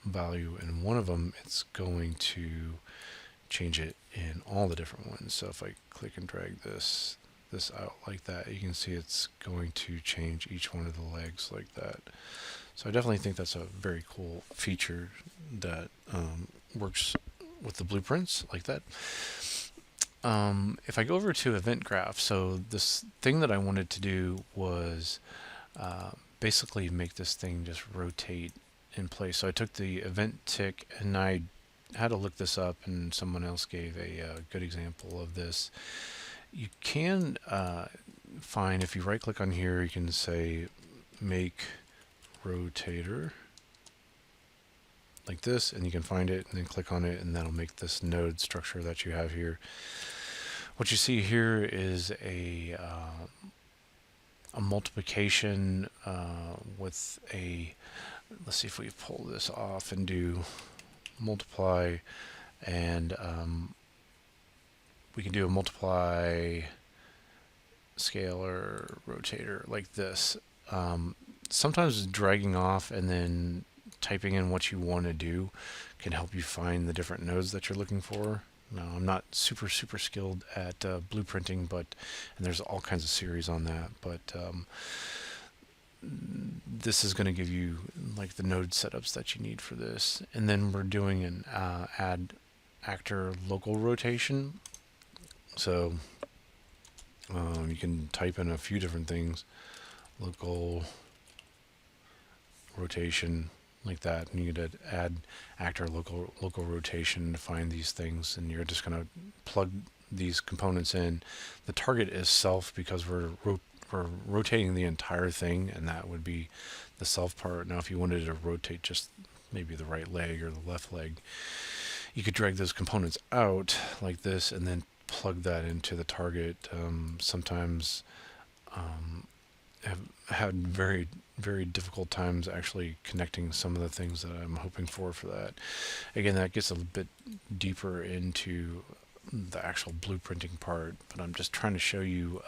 value in one of them, it's going to change it in all the different ones. So if I click and drag this out like that, you can see it's going to change each one of the legs like that. So I definitely think that's a very cool feature that works with the blueprints like that. If I go over to event graph, so this thing that I wanted to do was basically make this thing just rotate in place. So I took the event tick, and I had to look this up, and someone else gave a good example of this. You can find, if you right click on here, you can say make rotator like this, and you can find it and then click on it, and that'll make this node structure that you have here. What you see here is a multiplication with a, let's see if we pull this off and do multiply, and we can do a multiply scalar rotator like this. Sometimes dragging off and then typing in what you want to do can help you find the different nodes that you're looking for. Now, I'm not super skilled at blueprinting, and there's all kinds of series on that, but this is going to give you like the node setups that you need for this. And then we're doing an add actor local rotation. So you can type in a few different things, local rotation like that, and you could add actor local rotation to find these things, and you're just going to plug these components in. The target is self because we're rotating the entire thing, and that would be the self part. Now if you wanted to rotate just maybe the right leg or the left leg, you could drag those components out like this and then plug that into the target. Sometimes have had very difficult times actually connecting some of the things that I'm hoping for that. Again, that gets a bit deeper into the actual blueprinting part, but I'm just trying to show you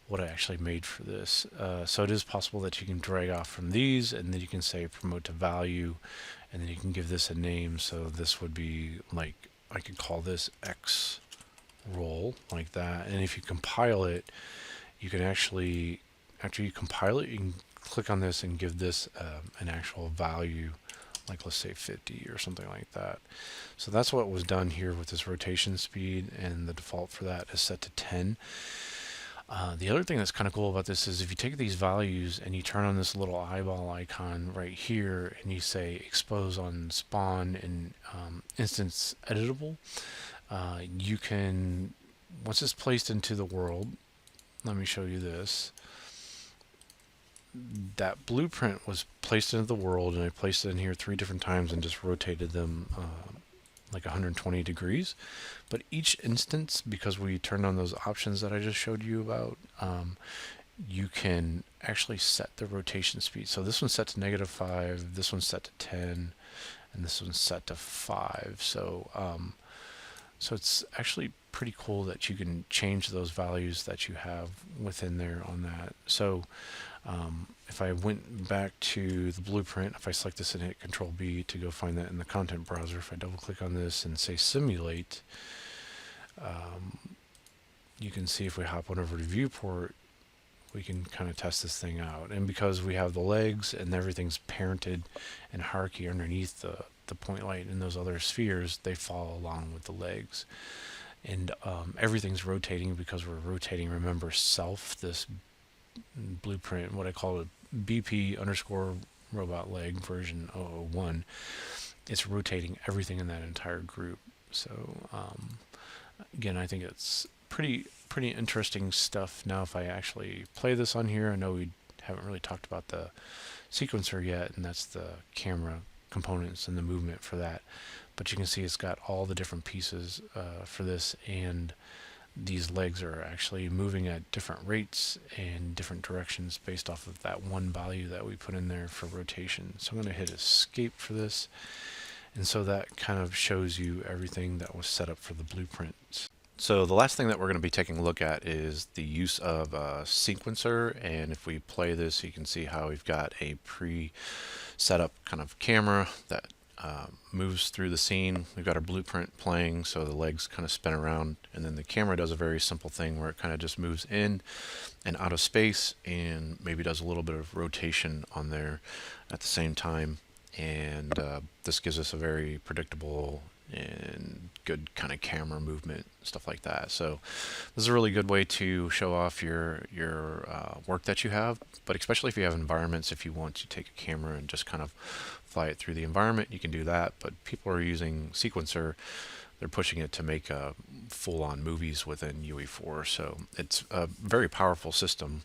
what I actually made for this. So it is possible that you can drag off from these, and then you can say promote to value, and then you can give this a name. So this would be like, I could call this X roll like that. And if you compile it, you can actually, after you compile it, you can click on this and give this an actual value, like let's say 50 or something like that. So that's what was done here with this rotation speed, and the default for that is set to 10. The other thing that's kind of cool about this is if you take these values and you turn on this little eyeball icon right here and you say expose on spawn and instance editable, you can, once it's placed into the world, let me show you this. That blueprint was placed into the world, and I placed it in here 3 different times and just rotated them like 120 degrees. But each instance, because we turned on those options that I just showed you about, you can actually set the rotation speed. So this one's set to -5, this one's set to 10, and this one's set to 5. So so it's actually pretty cool that you can change those values that you have within there on that. So if I went back to the blueprint, if I select this and hit Control B to go find that in the content browser, if I double click on this and say simulate, you can see if we hop on over to viewport, we can kind of test this thing out. And because we have the legs and everything's parented in hierarchy underneath the point light and those other spheres, they follow along with the legs. And everything's rotating because we're rotating, remember, self, this blueprint, what I call it, BP underscore robot leg version 001. It's rotating everything in that entire group. So again, I think it's pretty interesting stuff. Now if I actually play this on here, I know we haven't really talked about the sequencer yet, and that's the camera components and the movement for that, but you can see it's got all the different pieces for this, and these legs are actually moving at different rates and different directions based off of that one value that we put in there for rotation. So I'm going to hit escape for this, and so that kind of shows you everything that was set up for the blueprint. So the last thing that we're going to be taking a look at is the use of a sequencer, and if we play this, you can see how we've got a pre-set up kind of camera that moves through the scene. We've got our blueprint playing, so the legs kind of spin around, and then the camera does a very simple thing where it kind of just moves in and out of space and maybe does a little bit of rotation on there at the same time, and this gives us a very predictable and good kind of camera movement, stuff like that. So this is a really good way to show off your work that you have, but especially if you have environments, if you want to take a camera and just kind of fly it through the environment, you can do that. But people are using sequencer, they're pushing it to make full-on movies within UE4. So it's a very powerful system,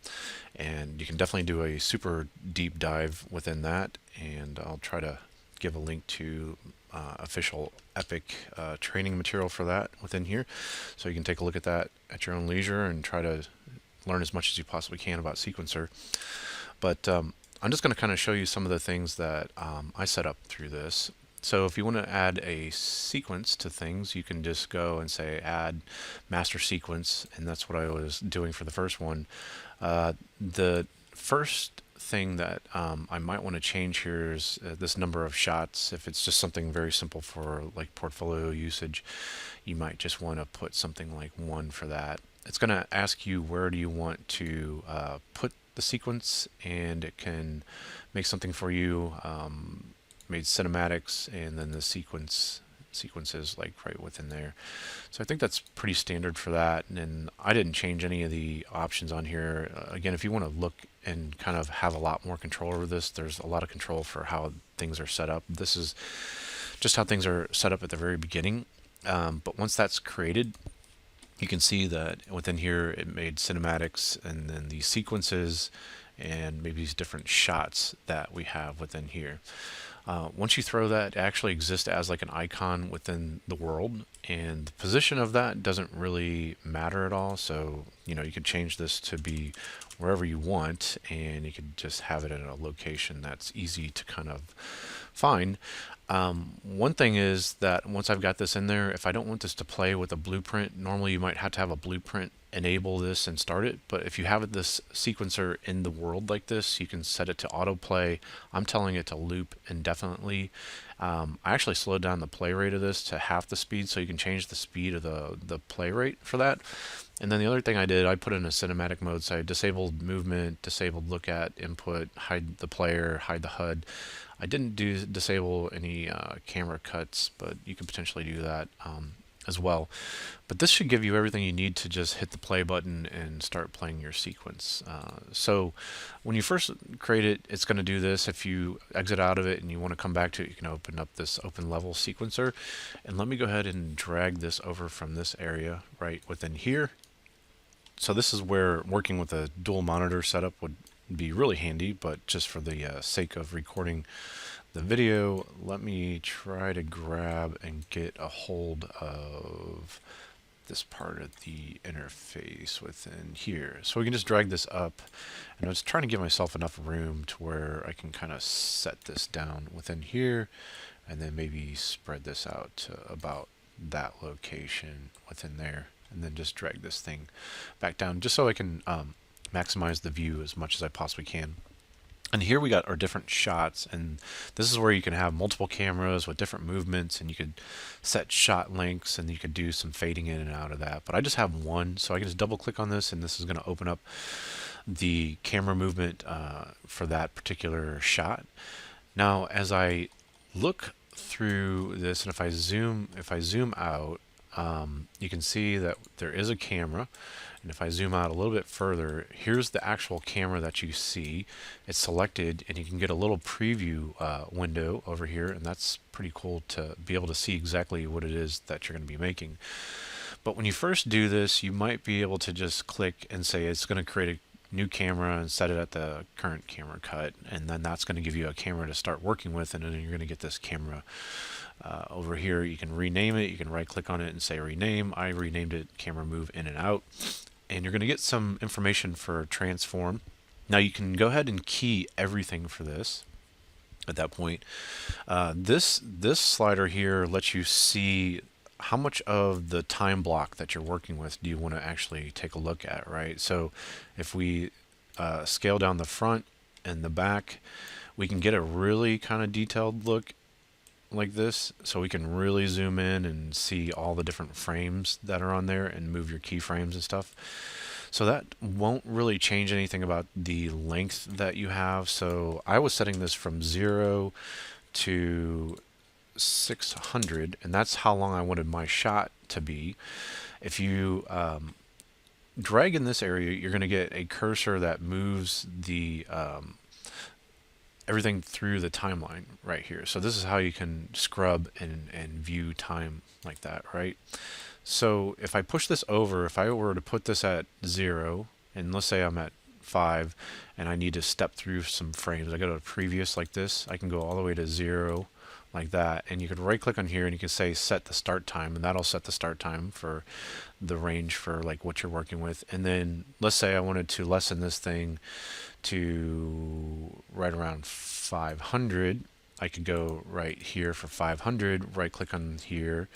and you can definitely do a super deep dive within that, and I'll try to give a link to official Epic training material for that within here, so you can take a look at that at your own leisure and try to learn as much as you possibly can about sequencer. But I'm just going to kind of show you some of the things that I set up through this. So if you want to add a sequence to things, you can just go and say add master sequence, and that's what I was doing for the first one. The first thing that I might want to change here is this number of shots. If it's just something very simple for like portfolio usage, you might just want to put something like 1 for that. It's going to ask you where do you want to put the sequence, and it can make something for you, made cinematics, and then the sequences like right within there. So I think that's pretty standard for that, and I didn't change any of the options on here. Again, if you want to look and kind of have a lot more control over this, there's a lot of control for how things are set up. This is just how things are set up at the very beginning, but once that's created, you can see that within here it made cinematics and then the sequences and maybe these different shots that we have within here. Once you throw that, it actually exists as like an icon within the world, and the position of that doesn't really matter at all. So, you know, you could change this to be wherever you want, and you could just have it in a location that's easy to kind of find. One thing is that once I've got this in there, if I don't want this to play with a blueprint, normally you might have to have a blueprint enable this and start it. But if you have this sequencer in the world like this, you can set it to autoplay. I'm telling it to loop indefinitely. I actually slowed down the play rate of this to half the speed, so you can change the speed of the play rate for that. And then the other thing I did, I put in a cinematic mode, so I disabled movement, disabled look at input, hide the player, hide the HUD. I didn't disable any camera cuts, but you could potentially do that as well. But this should give you everything you need to just hit the play button and start playing your sequence. So when you first create it, it's going to do this. If you exit out of it and you want to come back to it, you can open up this open level sequencer. And let me go ahead and drag this over from this area right within here. So this is where working with a dual monitor setup would be really handy, but just for the sake of recording the video, let me try to grab and get a hold of this part of the interface within here. So we can just drag this up, and I was trying to give myself enough room to where I can kind of set this down within here, and then maybe spread this out to about that location within there, and then just drag this thing back down just so I can maximize the view as much as I possibly can. And here we got our different shots, and this is where you can have multiple cameras with different movements, and you could set shot lengths, and you could do some fading in and out of that. But I just have one, so I can just double click on this, and this is going to open up the camera movement for that particular shot. Now, as I look through this, and if I zoom out, you can see that there is a camera. And if I zoom out a little bit further, here's the actual camera that you see. It's selected, and you can get a little preview window over here, and that's pretty cool to be able to see exactly what it is that you're going to be making. But when you first do this, you might be able to just click and say it's going to create a new camera and set it at the current camera cut, and then that's going to give you a camera to start working with, and then you're going to get this camera over here. You can rename it. You can right click on it and say rename. I renamed it camera move in and out. And you're going to get some information for transform. Now you can go ahead and key everything for this at that point. This slider here lets you see how much of the time block that you're working with do you want to actually take a look at, right? So if we scale down the front and the back, we can get a really kind of detailed look like this, so we can really zoom in and see all the different frames that are on there and move your keyframes and stuff. So that won't really change anything about the length that you have. So I was setting this from 0 to 600, and that's how long I wanted my shot to be. If you drag in this area, you're going to get a cursor that moves the everything through the timeline right here. So this is how you can scrub and view time like that, right? So if I push this over, if I were to put this at 0, and let's say I'm at 5 and I need to step through some frames, I go to previous like this, I can go all the way to 0 like that, and you could right click on here and you can say set the start time, and that'll set the start time for the range for like what you're working with. And then let's say I wanted to lessen this thing to right around 500, I could go right here for 500, right click on here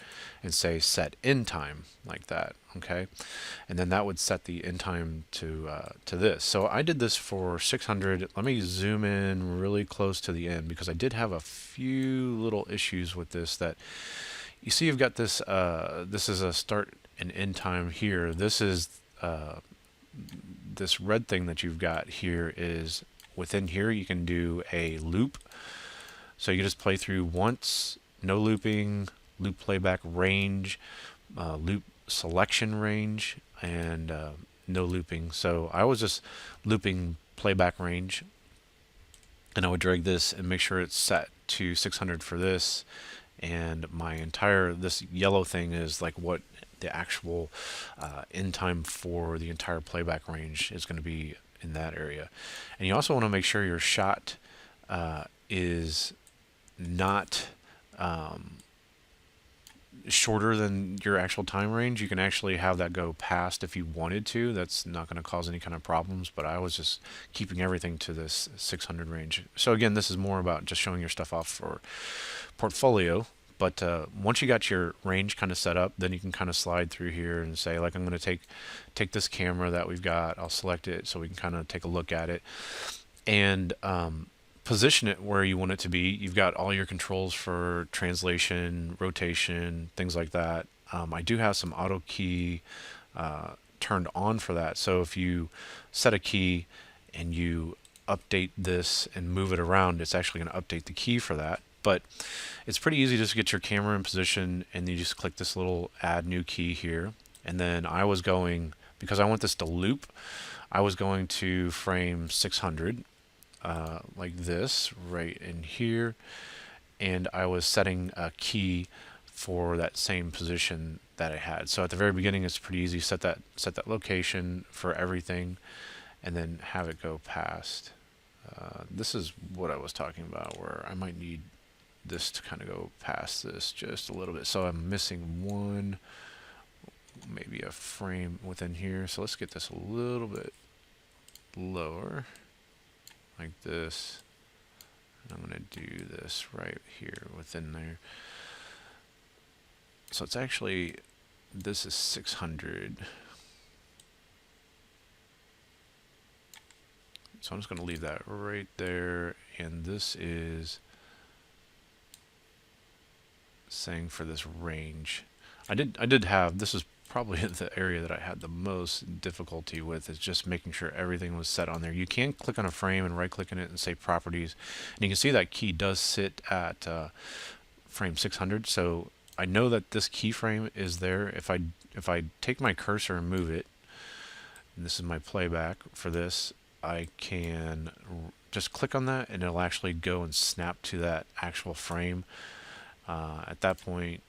and say set end time like that, okay? And then that would set the end time to this. So I did this for 600. Let me zoom in really close to the end, because I did have a few little issues with this. That you see, you've got this this is a start and end time here. This is this red thing that you've got here is within here you can do a loop. So you just play through once, no looping, loop playback range, loop selection range, and no looping. So I was just looping playback range, and I would drag this and make sure it's set to 600 for this, and my entire, this yellow thing is like what the actual end time for the entire playback range is going to be in that area. And you also want to make sure your shot is not shorter than your actual time range. You can actually have that go past if you wanted to. That's not going to cause any kind of problems, but I was just keeping everything to this 600 range. So again, this is more about just showing your stuff off for portfolio. But once you got your range kind of set up, then you can kind of slide through here and say, like, I'm going to take this camera that we've got, I'll select it so we can kind of take a look at it, and position it where you want it to be. You've got all your controls for translation, rotation, things like that. I do have some auto key turned on for that. So if you set a key and you update this and move it around, it's actually going to update the key for that. But it's pretty easy just to get your camera in position, and you just click this little add new key here. And then I was going, because I want this to loop, I was going to frame 600 like this right in here, and I was setting a key for that same position that I had. So at the very beginning, it's pretty easy. Set that location for everything, and then have it go past. This is what I was talking about, where I might need this to kind of go past this just a little bit. So I'm missing one, maybe a frame within here. So let's get this a little bit lower, like this. And I'm going to do this right here within there. So it's actually, this is 600. So I'm just going to leave that right there, and this is saying for this range. I did have, this is probably the area that I had the most difficulty with, is just making sure everything was set on there. You can click on a frame and right click on it and say properties, and you can see that key does sit at frame 600. So I know that this keyframe is there. If I take my cursor and move it, and this is my playback for this, I can just click on that and it'll actually go and snap to that actual frame. At that point,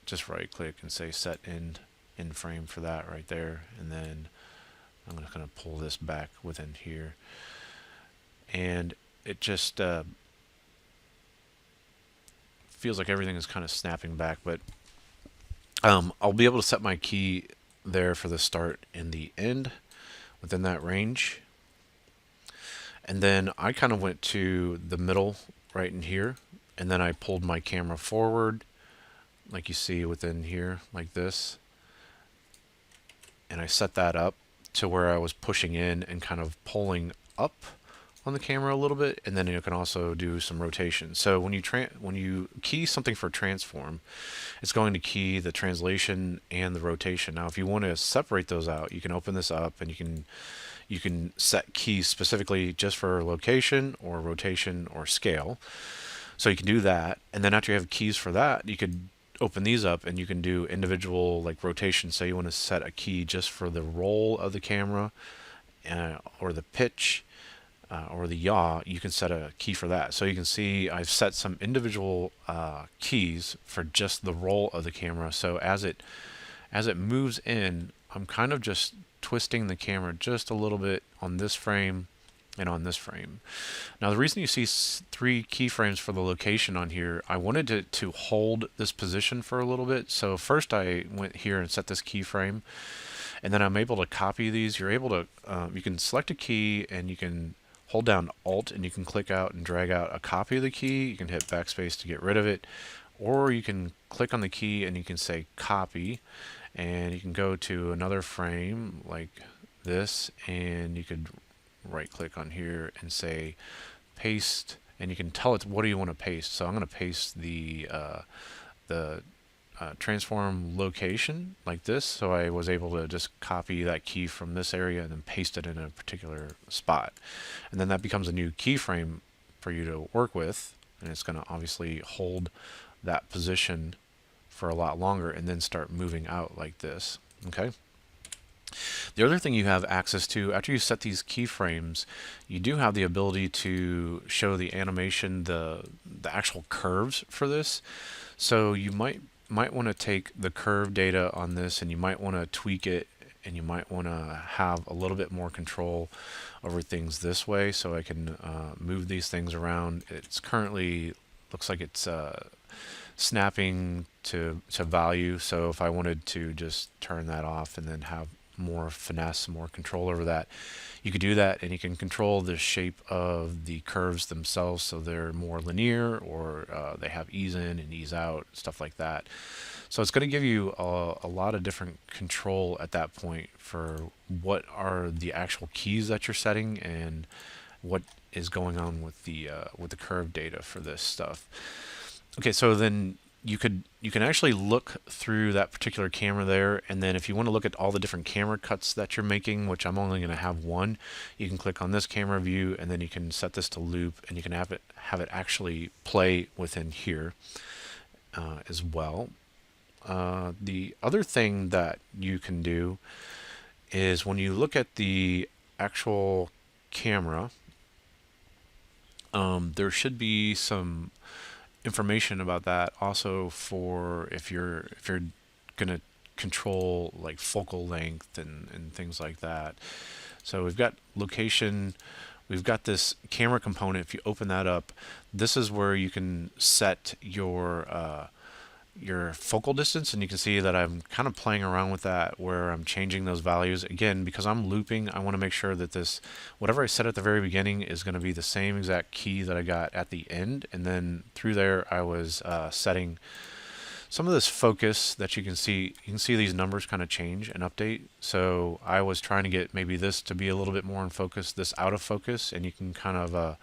just right click and say set in frame for that right there, and then I'm just going to pull this back within here, and it just feels like everything is kind of snapping back. But I'll be able to set my key there for the start and the end within that range. And then I kind of went to the middle right in here, and then I pulled my camera forward like you see within here, like this, and I set that up to where I was pushing in and kind of pulling up on the camera a little bit, and then you can also do some rotation. So when you key something for transform, it's going to key the translation and the rotation. Now if you want to separate those out, you can open this up and you can set keys specifically just for location or rotation or scale. So you can do that, and then after you have keys for that, you could open these up and you can do individual, like rotation. Say you want to set a key just for the roll of the camera or the pitch or the yaw, you can set a key for that. So you can see I've set some individual keys for just the roll of the camera. So as it moves in, I'm kind of just twisting the camera just a little bit on this frame and on this frame. Now the reason you see 3 keyframes for the location on here, I wanted to hold this position for a little bit. So first I went here and set this keyframe, and then I'm able to copy these. You're able to, you can select a key and you can hold down Alt and you can click out and drag out a copy of the key. You can hit backspace to get rid of it, or you can click on the key and you can say copy, and you can go to another frame like this, and you could right click on here and say paste, and you can tell it what do you want to paste. So I'm going to paste the transform location like this. So I was able to just copy that key from this area and then paste it in a particular spot, and then that becomes a new keyframe for you to work with, and it's going to obviously hold that position for a lot longer and then start moving out like this. Okay. The other thing you have access to after you set these keyframes, you do have the ability to show the animation, the actual curves for this. So you might want to take the curve data on this and you might want to tweak it, and you might want to have a little bit more control over things this way. So I can move these things around. It's currently looks like it's snapping to value. So if I wanted to just turn that off and then have more finesse, more control over that, you could do that, and you can control the shape of the curves themselves so they're more linear, or they have ease in and ease out, stuff like that. So it's going to give you a lot of different control at that point for what are the actual keys that you're setting and what is going on with the curve data for this stuff. Okay, so then you can actually look through that particular camera there, and then if you want to look at all the different camera cuts that you're making, which I'm only going to have one, you can click on this camera view, and then you can set this to loop, and you can have it actually play within here as well. The other thing that you can do is when you look at the actual camera, there should be some information about that also for if you're gonna control like focal length and things like that. So we've got location, we've got this camera component. If you open that up, this is where you can set your focal distance, and you can see that I'm kind of playing around with that where I'm changing those values. Again, because I'm looping, I want to make sure that this, whatever I set at the very beginning, is going to be the same exact key that I got at the end, and then through there I was setting some of this focus that you can see. You can see these numbers kind of change and update. So I was trying to get maybe this to be a little bit more in focus, this out of focus, and you can kind of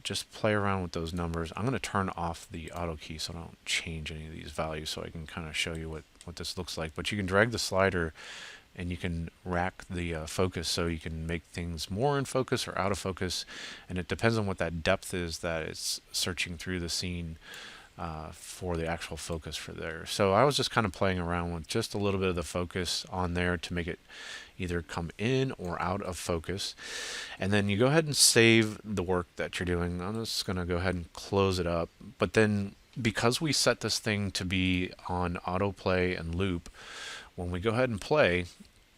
just play around with those numbers. I'm going to turn off the auto key so I don't change any of these values, so I can kind of show you what this looks like. But you can drag the slider and you can rack the focus, so you can make things more in focus or out of focus, and it depends on what that depth is that it's searching through the scene for the actual focus for there. So I was just kind of playing around with just a little bit of the focus on there to make it either come in or out of focus. And then you go ahead and save the work that you're doing. I'm just going to go ahead and close it up. But then because we set this thing to be on autoplay and loop, when we go ahead and play,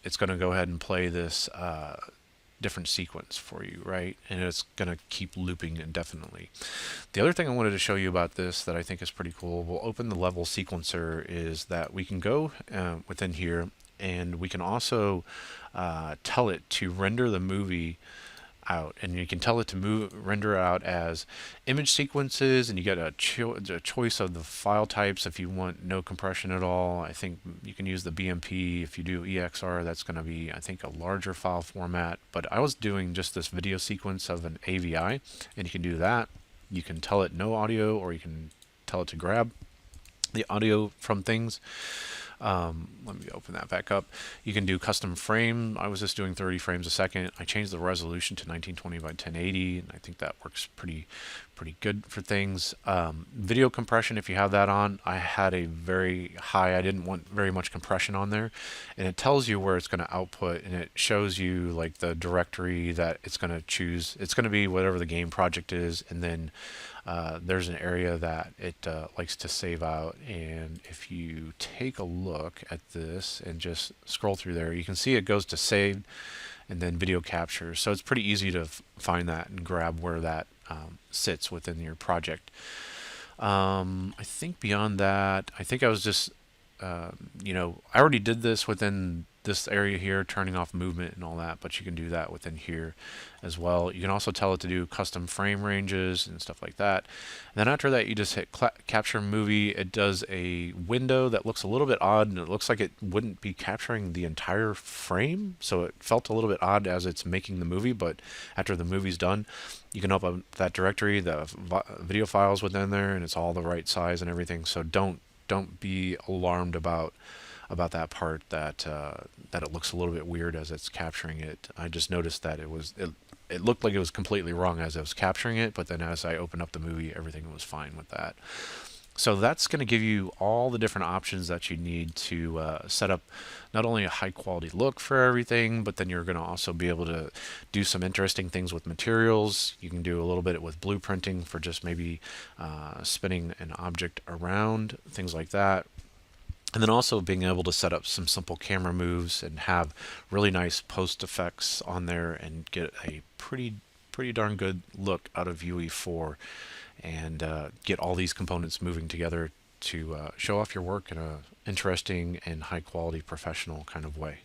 it's going to go ahead and play this different sequence for you, right? And it's going to keep looping indefinitely. The other thing I wanted to show you about this that I think is pretty cool, we'll open the level sequencer, is that we can go within here, and we can also tell it to render the movie out, and you can tell it to render out as image sequences, and you get a choice of the file types. If you want no compression at all, I think you can use the BMP. If you do EXR, that's going to be, I think, a larger file format, but I was doing just this video sequence of an AVI, and you can do that. You can tell it no audio, or you can tell it to grab the audio from things. Let me open that back up. You can do custom frame. I was just doing 30 frames a second. I changed the resolution to 1920 by 1080, and I think that works pretty good for things. Video compression, if you have that on, I had a very high, I didn't want very much compression on there, and it tells you where it's going to output, and it shows you like the directory that it's going to choose. It's going to be whatever the game project is, and then there's an area that it likes to save out. And if you take a look at this and just scroll through there, you can see it goes to saved and then video capture. So it's pretty easy to find that and grab where that sits within your project. I think beyond that, I think I was just, I already did this within this area here, turning off movement and all that, but you can do that within here as well. You can also tell it to do custom frame ranges and stuff like that. And then after that, you just hit capture movie. It does a window that looks a little bit odd, and it looks like it wouldn't be capturing the entire frame, so it felt a little bit odd as it's making the movie. But after the movie's done, you can open that directory, the video files within there, and it's all the right size and everything. So don't be alarmed about that part, that it looks a little bit weird as it's capturing it. I just noticed that it looked like it was completely wrong as I was capturing it, but then as I opened up the movie, everything was fine with that. So that's going to give you all the different options that you need to set up not only a high quality look for everything, but then you're going to also be able to do some interesting things with materials. You can do a little bit with blueprinting for just maybe spinning an object around, things like that. And then also being able to set up some simple camera moves and have really nice post effects on there and get a pretty darn good look out of UE4. and get all these components moving together to show off your work in a interesting and high quality professional kind of way.